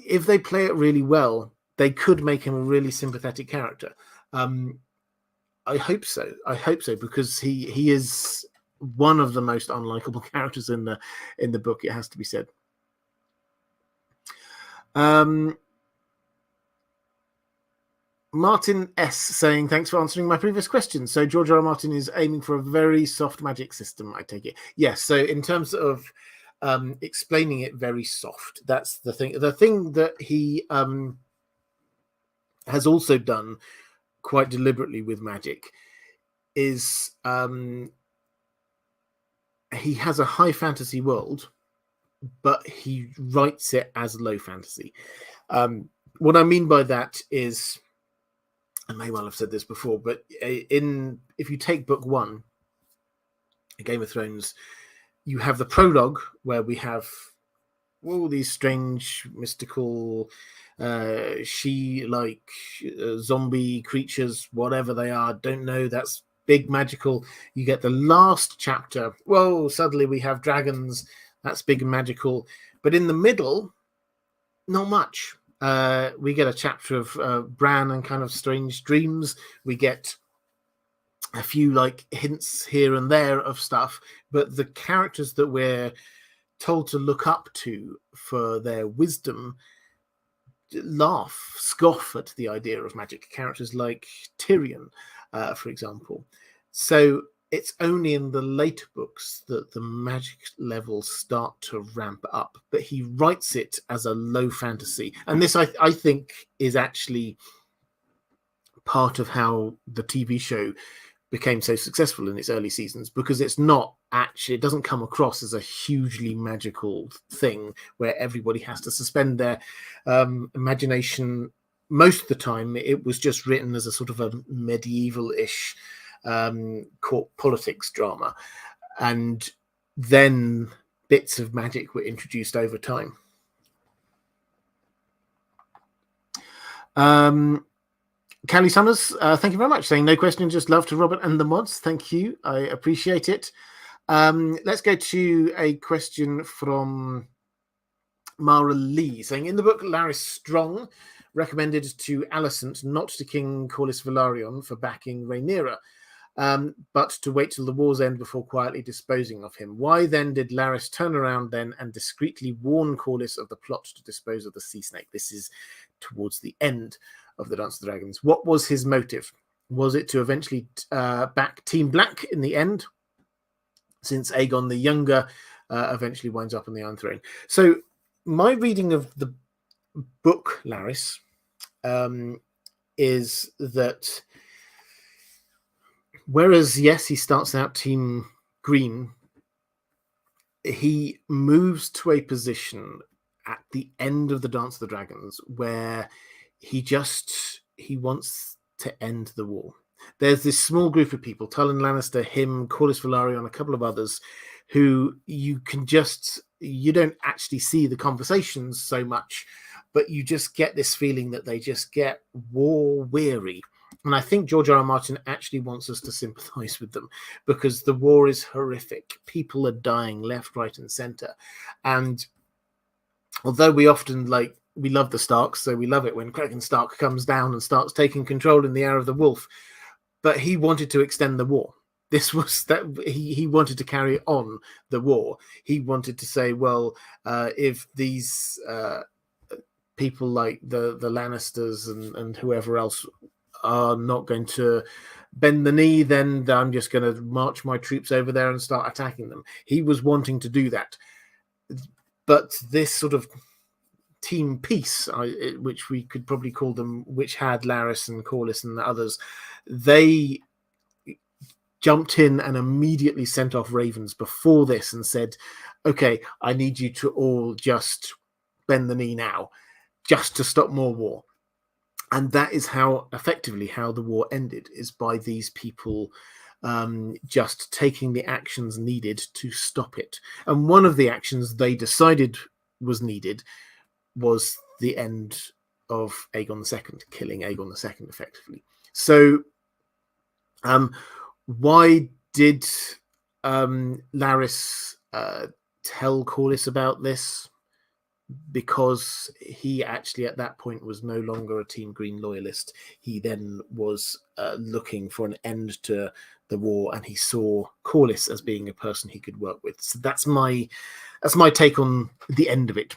If they play it really well, they could make him a really sympathetic character. I hope so. I hope so, because he is one of the most unlikable characters in the book. It has to be said. Martin S saying, thanks for answering my previous question. So George R. R. Martin is aiming for a very soft magic system, I take it. Yes. So in terms of explaining it very soft, that's the thing. The thing that he has also done quite deliberately with magic is he has a high fantasy world, but he writes it as low fantasy. What I mean by that is, I may well have said this before, but if you take book 1, Game of Thrones, you have the prologue where we have all these strange, mystical, zombie creatures, whatever they are, don't know, that's big magical. You get the last chapter, whoa, suddenly we have dragons, that's big and magical. But in the middle, not much. We get a chapter of Bran and kind of strange dreams. We get a few hints here and there of stuff, but the characters that we're told to look up to for their wisdom scoff at the idea of magic. Characters like Tyrion, for example. So it's only in the later books that the magic levels start to ramp up, but he writes it as a low fantasy. And this, I think, is actually part of how the TV show became so successful in its early seasons, because it doesn't come across as a hugely magical thing where everybody has to suspend their imagination. Most of the time, it was just written as a sort of a medieval-ish court politics drama, and then bits of magic were introduced over time. Callie Summers, thank you very much, saying no question, just love to Robert and the mods. Thank you, I appreciate it. Let's go to a question from Mara Lee, saying, in the book, Larys Strong recommended to Alicent not to King Corliss Velaryon for backing Rhaenyra, but to wait till the war's end before quietly disposing of him. Why then did Larys turn around then and discreetly warn Corliss of the plot to dispose of the sea snake? This is towards the end of the Dance of the Dragons. What was his motive? Was it to eventually back Team Black in the end, since Aegon the Younger eventually winds up on the Iron Throne? So my reading of the book, Larys, is that whereas, yes, he starts out Team Green, he moves to a position at the end of the Dance of the Dragons where he wants to end the war. There's this small group of people, Tullen Lannister, him, Corlys Velaryon, a couple of others, who you don't actually see the conversations so much, but you just get this feeling that they just get war weary. And I think George R. R. Martin actually wants us to sympathize with them, because the war is horrific. People are dying left, right, and center. And although we often we love the Starks, so we love it when Cregan Stark comes down and starts taking control in the Hour of the Wolf, but he wanted to extend the war. This was that he wanted to carry on the war. He wanted to say, well, if these people like the Lannisters and whoever else are not going to bend the knee, then I'm just going to march my troops over there and start attacking them. He was wanting to do that. But this sort of team peace, which we could probably call them, which had Larys and Corliss and the others, they jumped in and immediately sent off ravens before this and said, okay, I need you to all just bend the knee now. just to stop more war. And that is how effectively how the war ended, is by these people just taking the actions needed to stop it. And one of the actions they decided was needed was the end of Aegon II, killing Aegon II effectively. So why did Larys tell Corliss about this? Because he actually at that point was no longer a Team Green loyalist. He then was looking for an end to the war, and he saw Corliss as being a person he could work with. So that's my take on the end of it.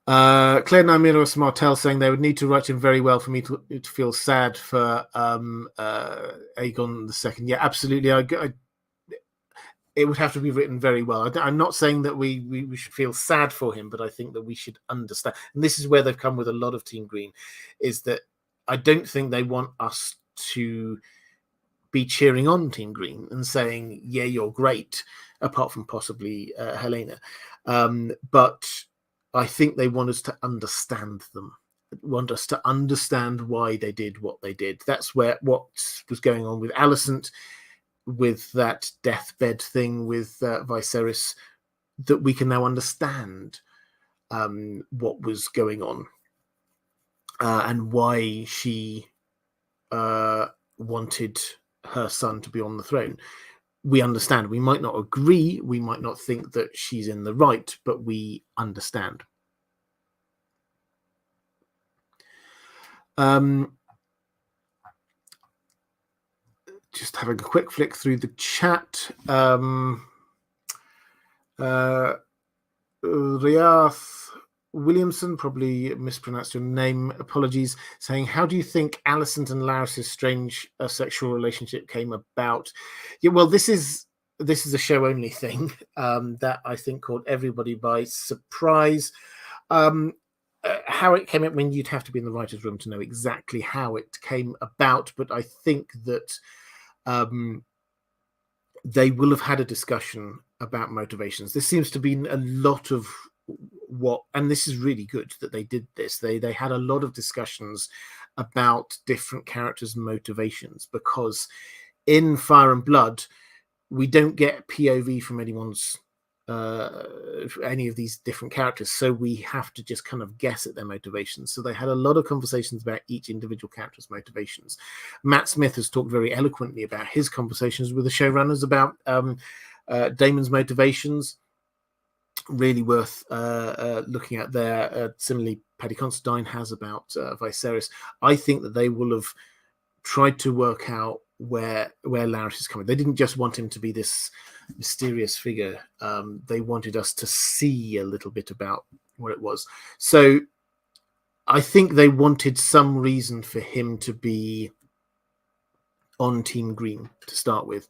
Claire Namiros Martel saying they would need to write him very well for me to feel sad for Aegon II. Yeah, absolutely. It would have to be written very well. I'm not saying that we should feel sad for him, but I think that we should understand. And this is where they've come with a lot of Team Green, is that I don't think they want us to be cheering on Team Green and saying, yeah, you're great, apart from possibly Helaena. But I think they want us to understand them, want us to understand why they did what they did. That's what was going on with Alicent, with that deathbed thing with Viserys, that we can now understand what was going on and why she wanted her son to be on the throne. We understand. We might not agree. We might not think that she's in the right, but we understand. Just having a quick flick through the chat. Riath Williamson, probably mispronounced your name, apologies, saying, how do you think Alicent and Larys' strange sexual relationship came about? Yeah, well, this is a show-only thing that I think caught everybody by surprise. How it came up, when you'd have to be in the writer's room to know exactly how it came about, but I think that they will have had a discussion about motivations. There seems to be a lot of and this is really good that they did this. They had a lot of discussions about different characters' motivations, because in Fire and Blood, we don't get POV from any of these different characters, so we have to just kind of guess at their motivations. So they had a lot of conversations about each individual character's motivations. Matt Smith has talked very eloquently about his conversations with the showrunners about Daemon's motivations. Really worth looking at there. Similarly, Paddy Considine has about Viserys. I think that they will have tried to work out where Larys is coming. They didn't just want him to be this mysterious figure. They wanted us to see a little bit about what it was. So I think they wanted some reason for him to be on Team Green to start with,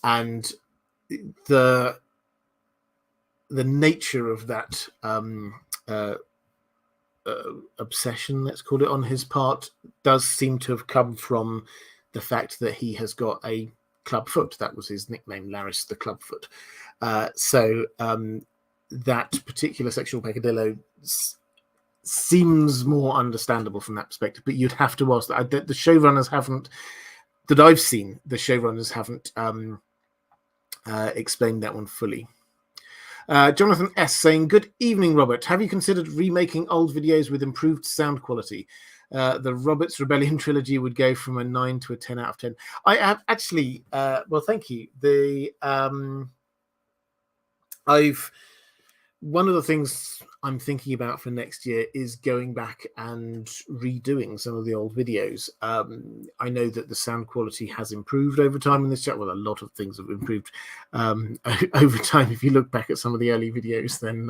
and the nature of that obsession, let's call it, on his part, does seem to have come from the fact that he has got a clubfoot. That was his nickname, Larys the Clubfoot. So that particular sexual peccadillo seems more understandable from that perspective. But you'd have to ask that. The showrunners haven't, that I've seen, the showrunners haven't explained that one fully. Jonathan S. saying, good evening, Robert. Have you considered remaking old videos with improved sound quality? The Robert's Rebellion trilogy would go from a 9 to a 10 out of 10. I have actually, well, thank you. One of the things I'm thinking about for next year is going back and redoing some of the old videos. I know that the sound quality has improved over time in this chat. Well, a lot of things have improved over time. If you look back at some of the early videos, then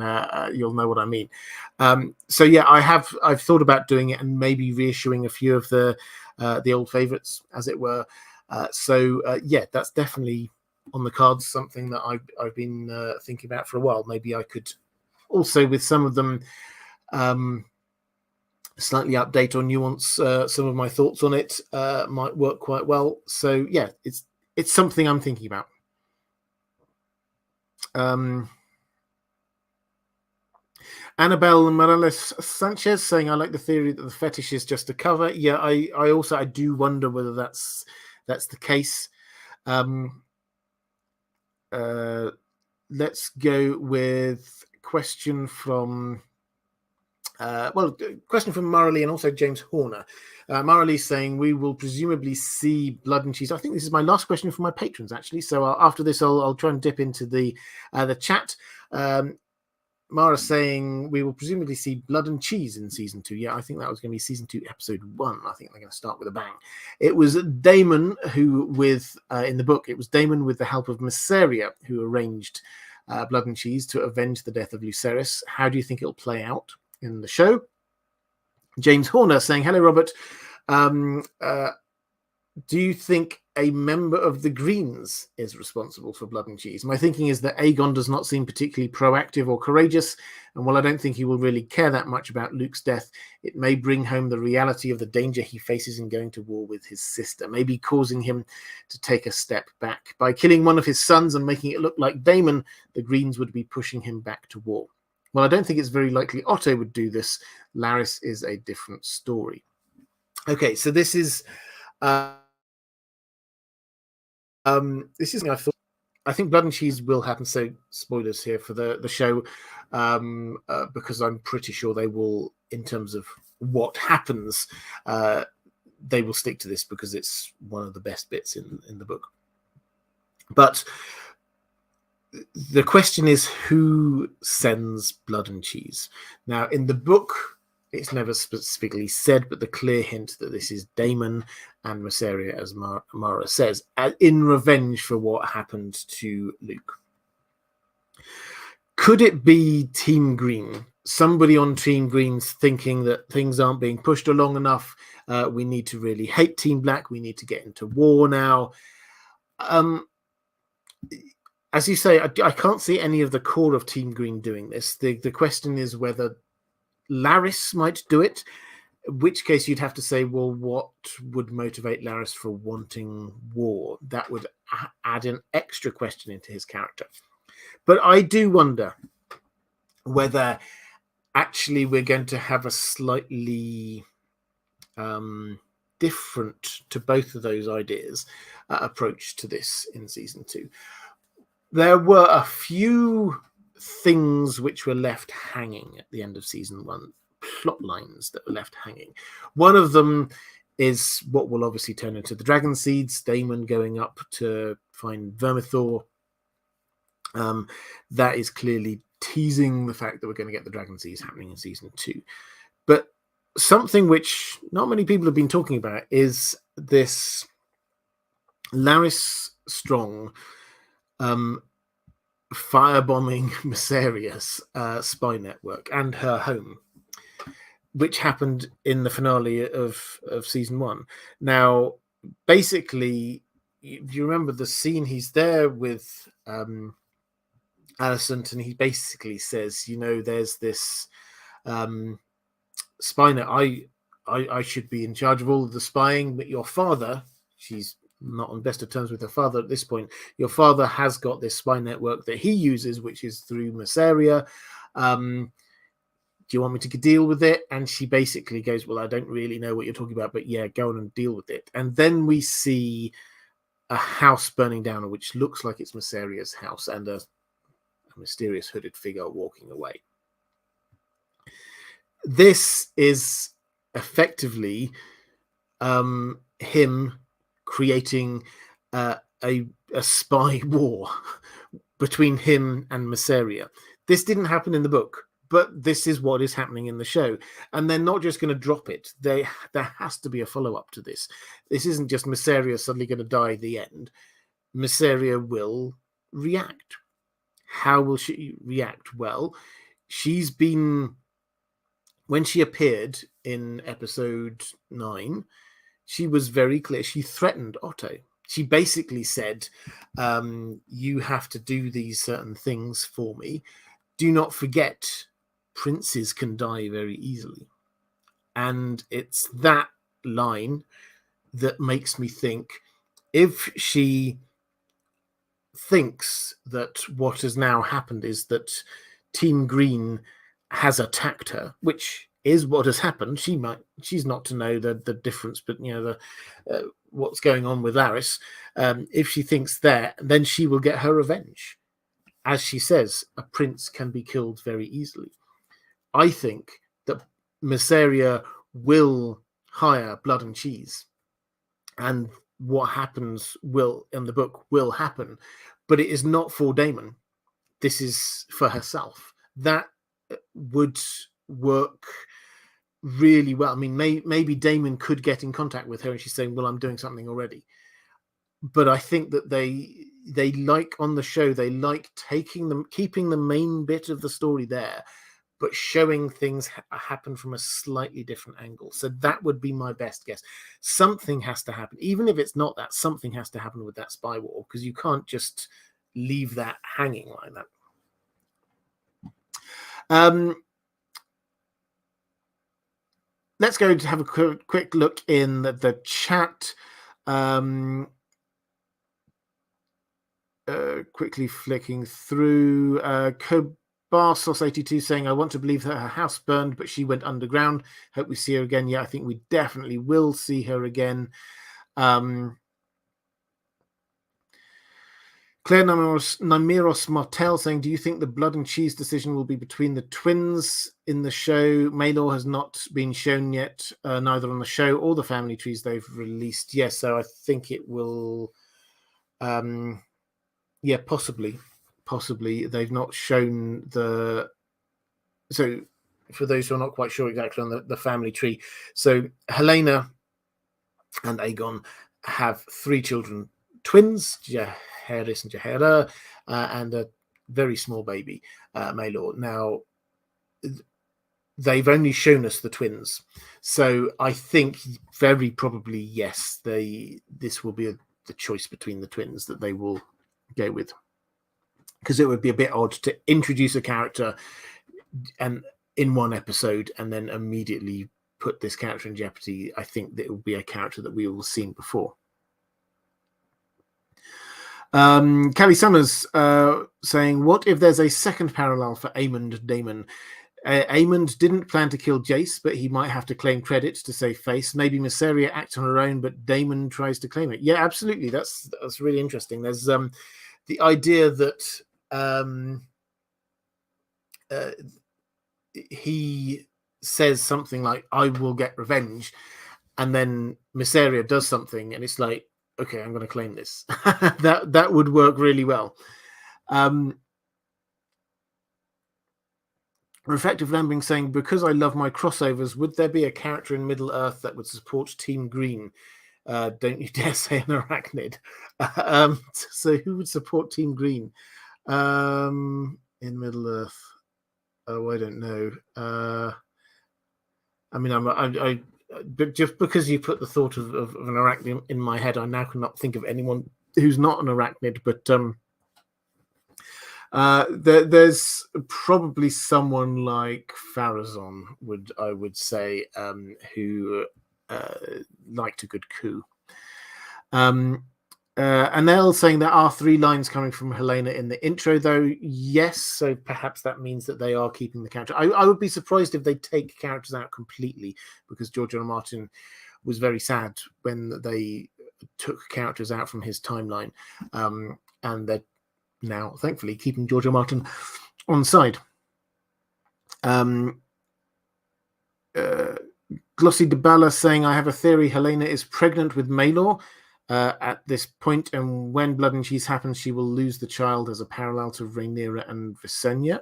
you'll know what I mean. So yeah, I've thought about doing it and maybe reissuing a few of the old favorites, as it were. Yeah, that's definitely on the cards, something that I've been thinking about for a while. Maybe I could also, with some of them, slightly update or nuance some of my thoughts on it. Might work quite well. So yeah, it's something I'm thinking about. Annabelle Morales Sanchez saying, I like the theory that the fetish is just a cover. Yeah, I do wonder whether that's the case. Let's go with question from Marley and also James Horner. Marley saying, we will presumably see blood and cheese. I think this is my last question from my patrons, actually. So after this, I'll try and dip into the chat. Mara saying, we will presumably see blood and cheese in season 2. Yeah, I think that was going to be season 2, episode 1. I think they're going to start with a bang. It was Daemon who, in the book, it was Daemon with the help of Mysaria who arranged blood and cheese to avenge the death of Lucerys. How do you think it'll play out in the show? James Horner saying, hello, Robert. Do you think a member of the Greens is responsible for blood and cheese? My thinking is that Aegon does not seem particularly proactive or courageous, and while I don't think he will really care that much about Luke's death, it may bring home the reality of the danger he faces in going to war with his sister, maybe causing him to take a step back. By killing one of his sons and making it look like Daemon, the Greens would be pushing him back to war. Well, I don't think it's very likely Otto would do this. Larys is a different story. Okay, so this is... this is, I think blood and cheese will happen. So spoilers here for the show, because I'm pretty sure they will, in terms of what happens, they will stick to this because it's one of the best bits in the book. But the question is, who sends blood and cheese? Now, in the book, it's never specifically said, but the clear hint that this is Daemon and Mysaria, as Mara says, in revenge for what happened to Luke. Could it be Team Green? Somebody on Team Green's thinking that things aren't being pushed along enough. We need to really hate Team Black. We need to get into war now. As you say, I can't see any of the core of Team Green doing this. The question is whether Larys might do it, in which case you'd have to say, well, what would motivate Larys for wanting war? That would add an extra question into his character. But I do wonder whether actually we're going to have a slightly different to both of those ideas approach to this in season 2. There were a few things which were left hanging at the end of season 1, plot lines that were left hanging. One of them is what will obviously turn into the dragon seeds, Daemon going up to find Vermithor. That is clearly teasing the fact that we're going to get the dragon seeds happening in season 2. But something which not many people have been talking about is this Larys Strong firebombing Mysaria's spy network and her home, which happened in the finale of season 1. Now, basically, if you remember the scene, he's there with Alicent, and he basically says, there's this spy net. I should be in charge of all of the spying, but your father, she's not on best of terms with her father at this point, your father has got this spy network that he uses, which is through Mysaria. Do you want me to deal with it? And she basically goes, well, I don't really know what you're talking about, but yeah, go on and deal with it. And then we see a house burning down, which looks like it's Mysaria's house, and a mysterious hooded figure walking away. This is effectively him creating a spy war between him and Mysaria. This didn't happen in the book, but this is what is happening in the show. And they're not just going to drop it. There has to be a follow-up to this. This isn't just Mysaria suddenly going to die at the end. Mysaria will react. How will she react? Well, she's been... When she appeared in episode 9, she was very clear. She threatened Otto. She basically said, you have to do these certain things for me. Do not forget, princes can die very easily. And it's that line that makes me think, if she thinks that what has now happened is that Team Green has attacked her, which is what has happened. She's not to know the difference, but what's going on with Larys. If she thinks that, then she will get her revenge. As she says, a prince can be killed very easily. I think that Mysaria will hire Blood and Cheese, and what happens in the book will happen, but it is not for Daemon. This is for herself. That would work really well. I mean, maybe Daemon could get in contact with her and she's saying, well, I'm doing something already. But I think that they like on the show, they like keeping the main bit of the story there, but showing things happen from a slightly different angle. So that would be my best guess. Something has to happen. Even if it's not that, something has to happen with that spy war, because you can't just leave that hanging like that. Let's go to have a quick look in the chat. Quickly flicking through. Barsos82 saying, I want to believe that her house burned, but she went underground. Hope we see her again. Yeah, I think we definitely will see her again. Claire Namiros Martel saying, do you think the Blood and Cheese decision will be between the twins in the show? Maelor has not been shown yet, neither on the show or the family trees they've released. Yes, so I think it will... yeah, possibly. They've not shown the... So, for those who are not quite sure exactly on the family tree, so Helaena and Aegon have 3 children, twins, Jacaerys and Jacaerys, and a very small baby, Maelor. Now, they've only shown us the twins, so I think very probably, yes, this will be the choice between the twins that they will go with, because it would be a bit odd to introduce a character and in one episode and then immediately put this character in jeopardy. I think that it will be a character that we all seen before. Kelly Summers saying, what if there's a second parallel for Aemond Daemon? Aemond didn't plan to kill Jace, but he might have to claim credit to save face. Maybe Mysaria acts on her own, but Daemon tries to claim it. Yeah, absolutely. That's really interesting. There's the idea that he says something like, I will get revenge, and then Mysaria does something, and it's like, okay, I'm going to claim this. that would work really well. Reflective Lambing saying, because I love my crossovers, would there be a character in Middle-earth that would support Team Green? Don't you dare say an arachnid. So who would support Team Green in Middle-earth? Oh, I don't know. I mean, but just because you put the thought of an arachnid in my head, I now cannot think of anyone who's not an arachnid. But there's probably someone like Pharazôn, I would say, who liked a good coup. Anel saying there are 3 lines coming from Helaena in the intro, though. Yes, so perhaps that means that they are keeping the character. I would be surprised if they take characters out completely, because George R. R. Martin was very sad when they took characters out from his timeline, and they're now, thankfully, keeping George R. R. Martin on side. Glossy Debala saying, I have a theory Helaena is pregnant with Maelor at this point, and when Blood and Cheese happens, she will lose the child as a parallel to Rhaenyra and Visenya.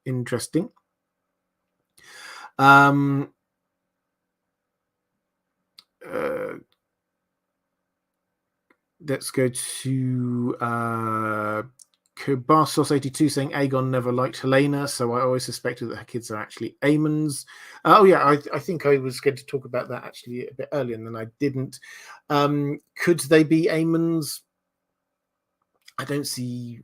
Interesting. Let's go to Barsos82 saying Aegon never liked Helaena, so I always suspected that her kids are actually Aemond's. Oh yeah, I think I was going to talk about that actually a bit earlier, and then I didn't. Could they be Aemond's? I don't see.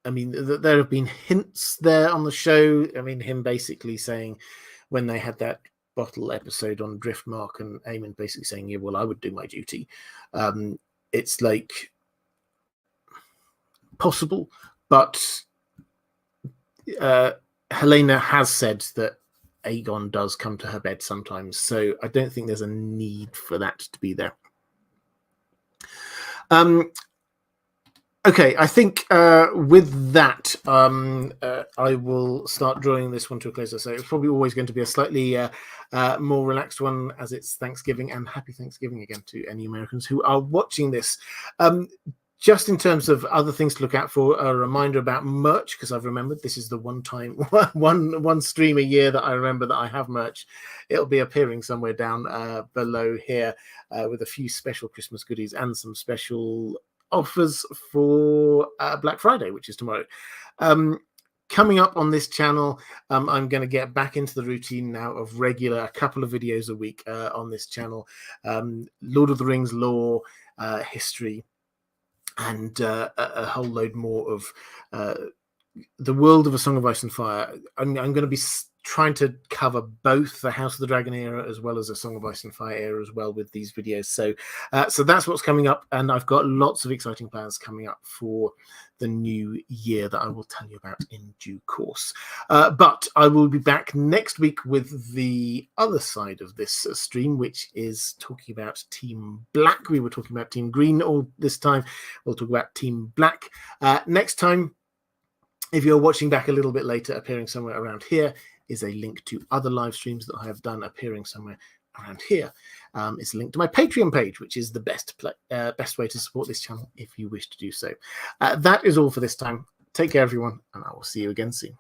I mean, there have been hints there on the show. I mean, him basically saying when they had that bottle episode on Driftmark, and Aemond basically saying, "Yeah, well, I would do my duty." It's like possible, but Helaena has said that Aegon does come to her bed sometimes, so I don't think there's a need for that to be there. Okay, I think with that, I will start drawing this one to a close. So it's probably always going to be a slightly more relaxed one, as it's Thanksgiving, and happy Thanksgiving again to any Americans who are watching this. Just in terms of other things to look out for, a reminder about merch, because I've remembered this is the one stream a year that I remember that I have merch. It'll be appearing somewhere down below here with a few special Christmas goodies and some special offers for Black Friday, which is tomorrow. Coming up on this channel, I'm going to get back into the routine now of a couple of videos a week on this channel. Lord of the Rings lore, history, and a whole load more of the world of A Song of Ice and Fire. I'm going to be trying to cover both the House of the Dragon era as well as A Song of Ice and Fire era as well with these videos. So that's what's coming up, and I've got lots of exciting plans coming up for the new year that I will tell you about in due course. But I will be back next week with the other side of this stream, which is talking about Team Black. We were talking about Team Green all this time. We'll talk about Team Black next time. If you're watching back a little bit later, appearing somewhere around here is a link to other live streams that I have done appearing somewhere around here. It's a link to my Patreon page, which is the best way to support this channel if you wish to do so. That is all for this time. Take care, everyone, and I will see you again soon.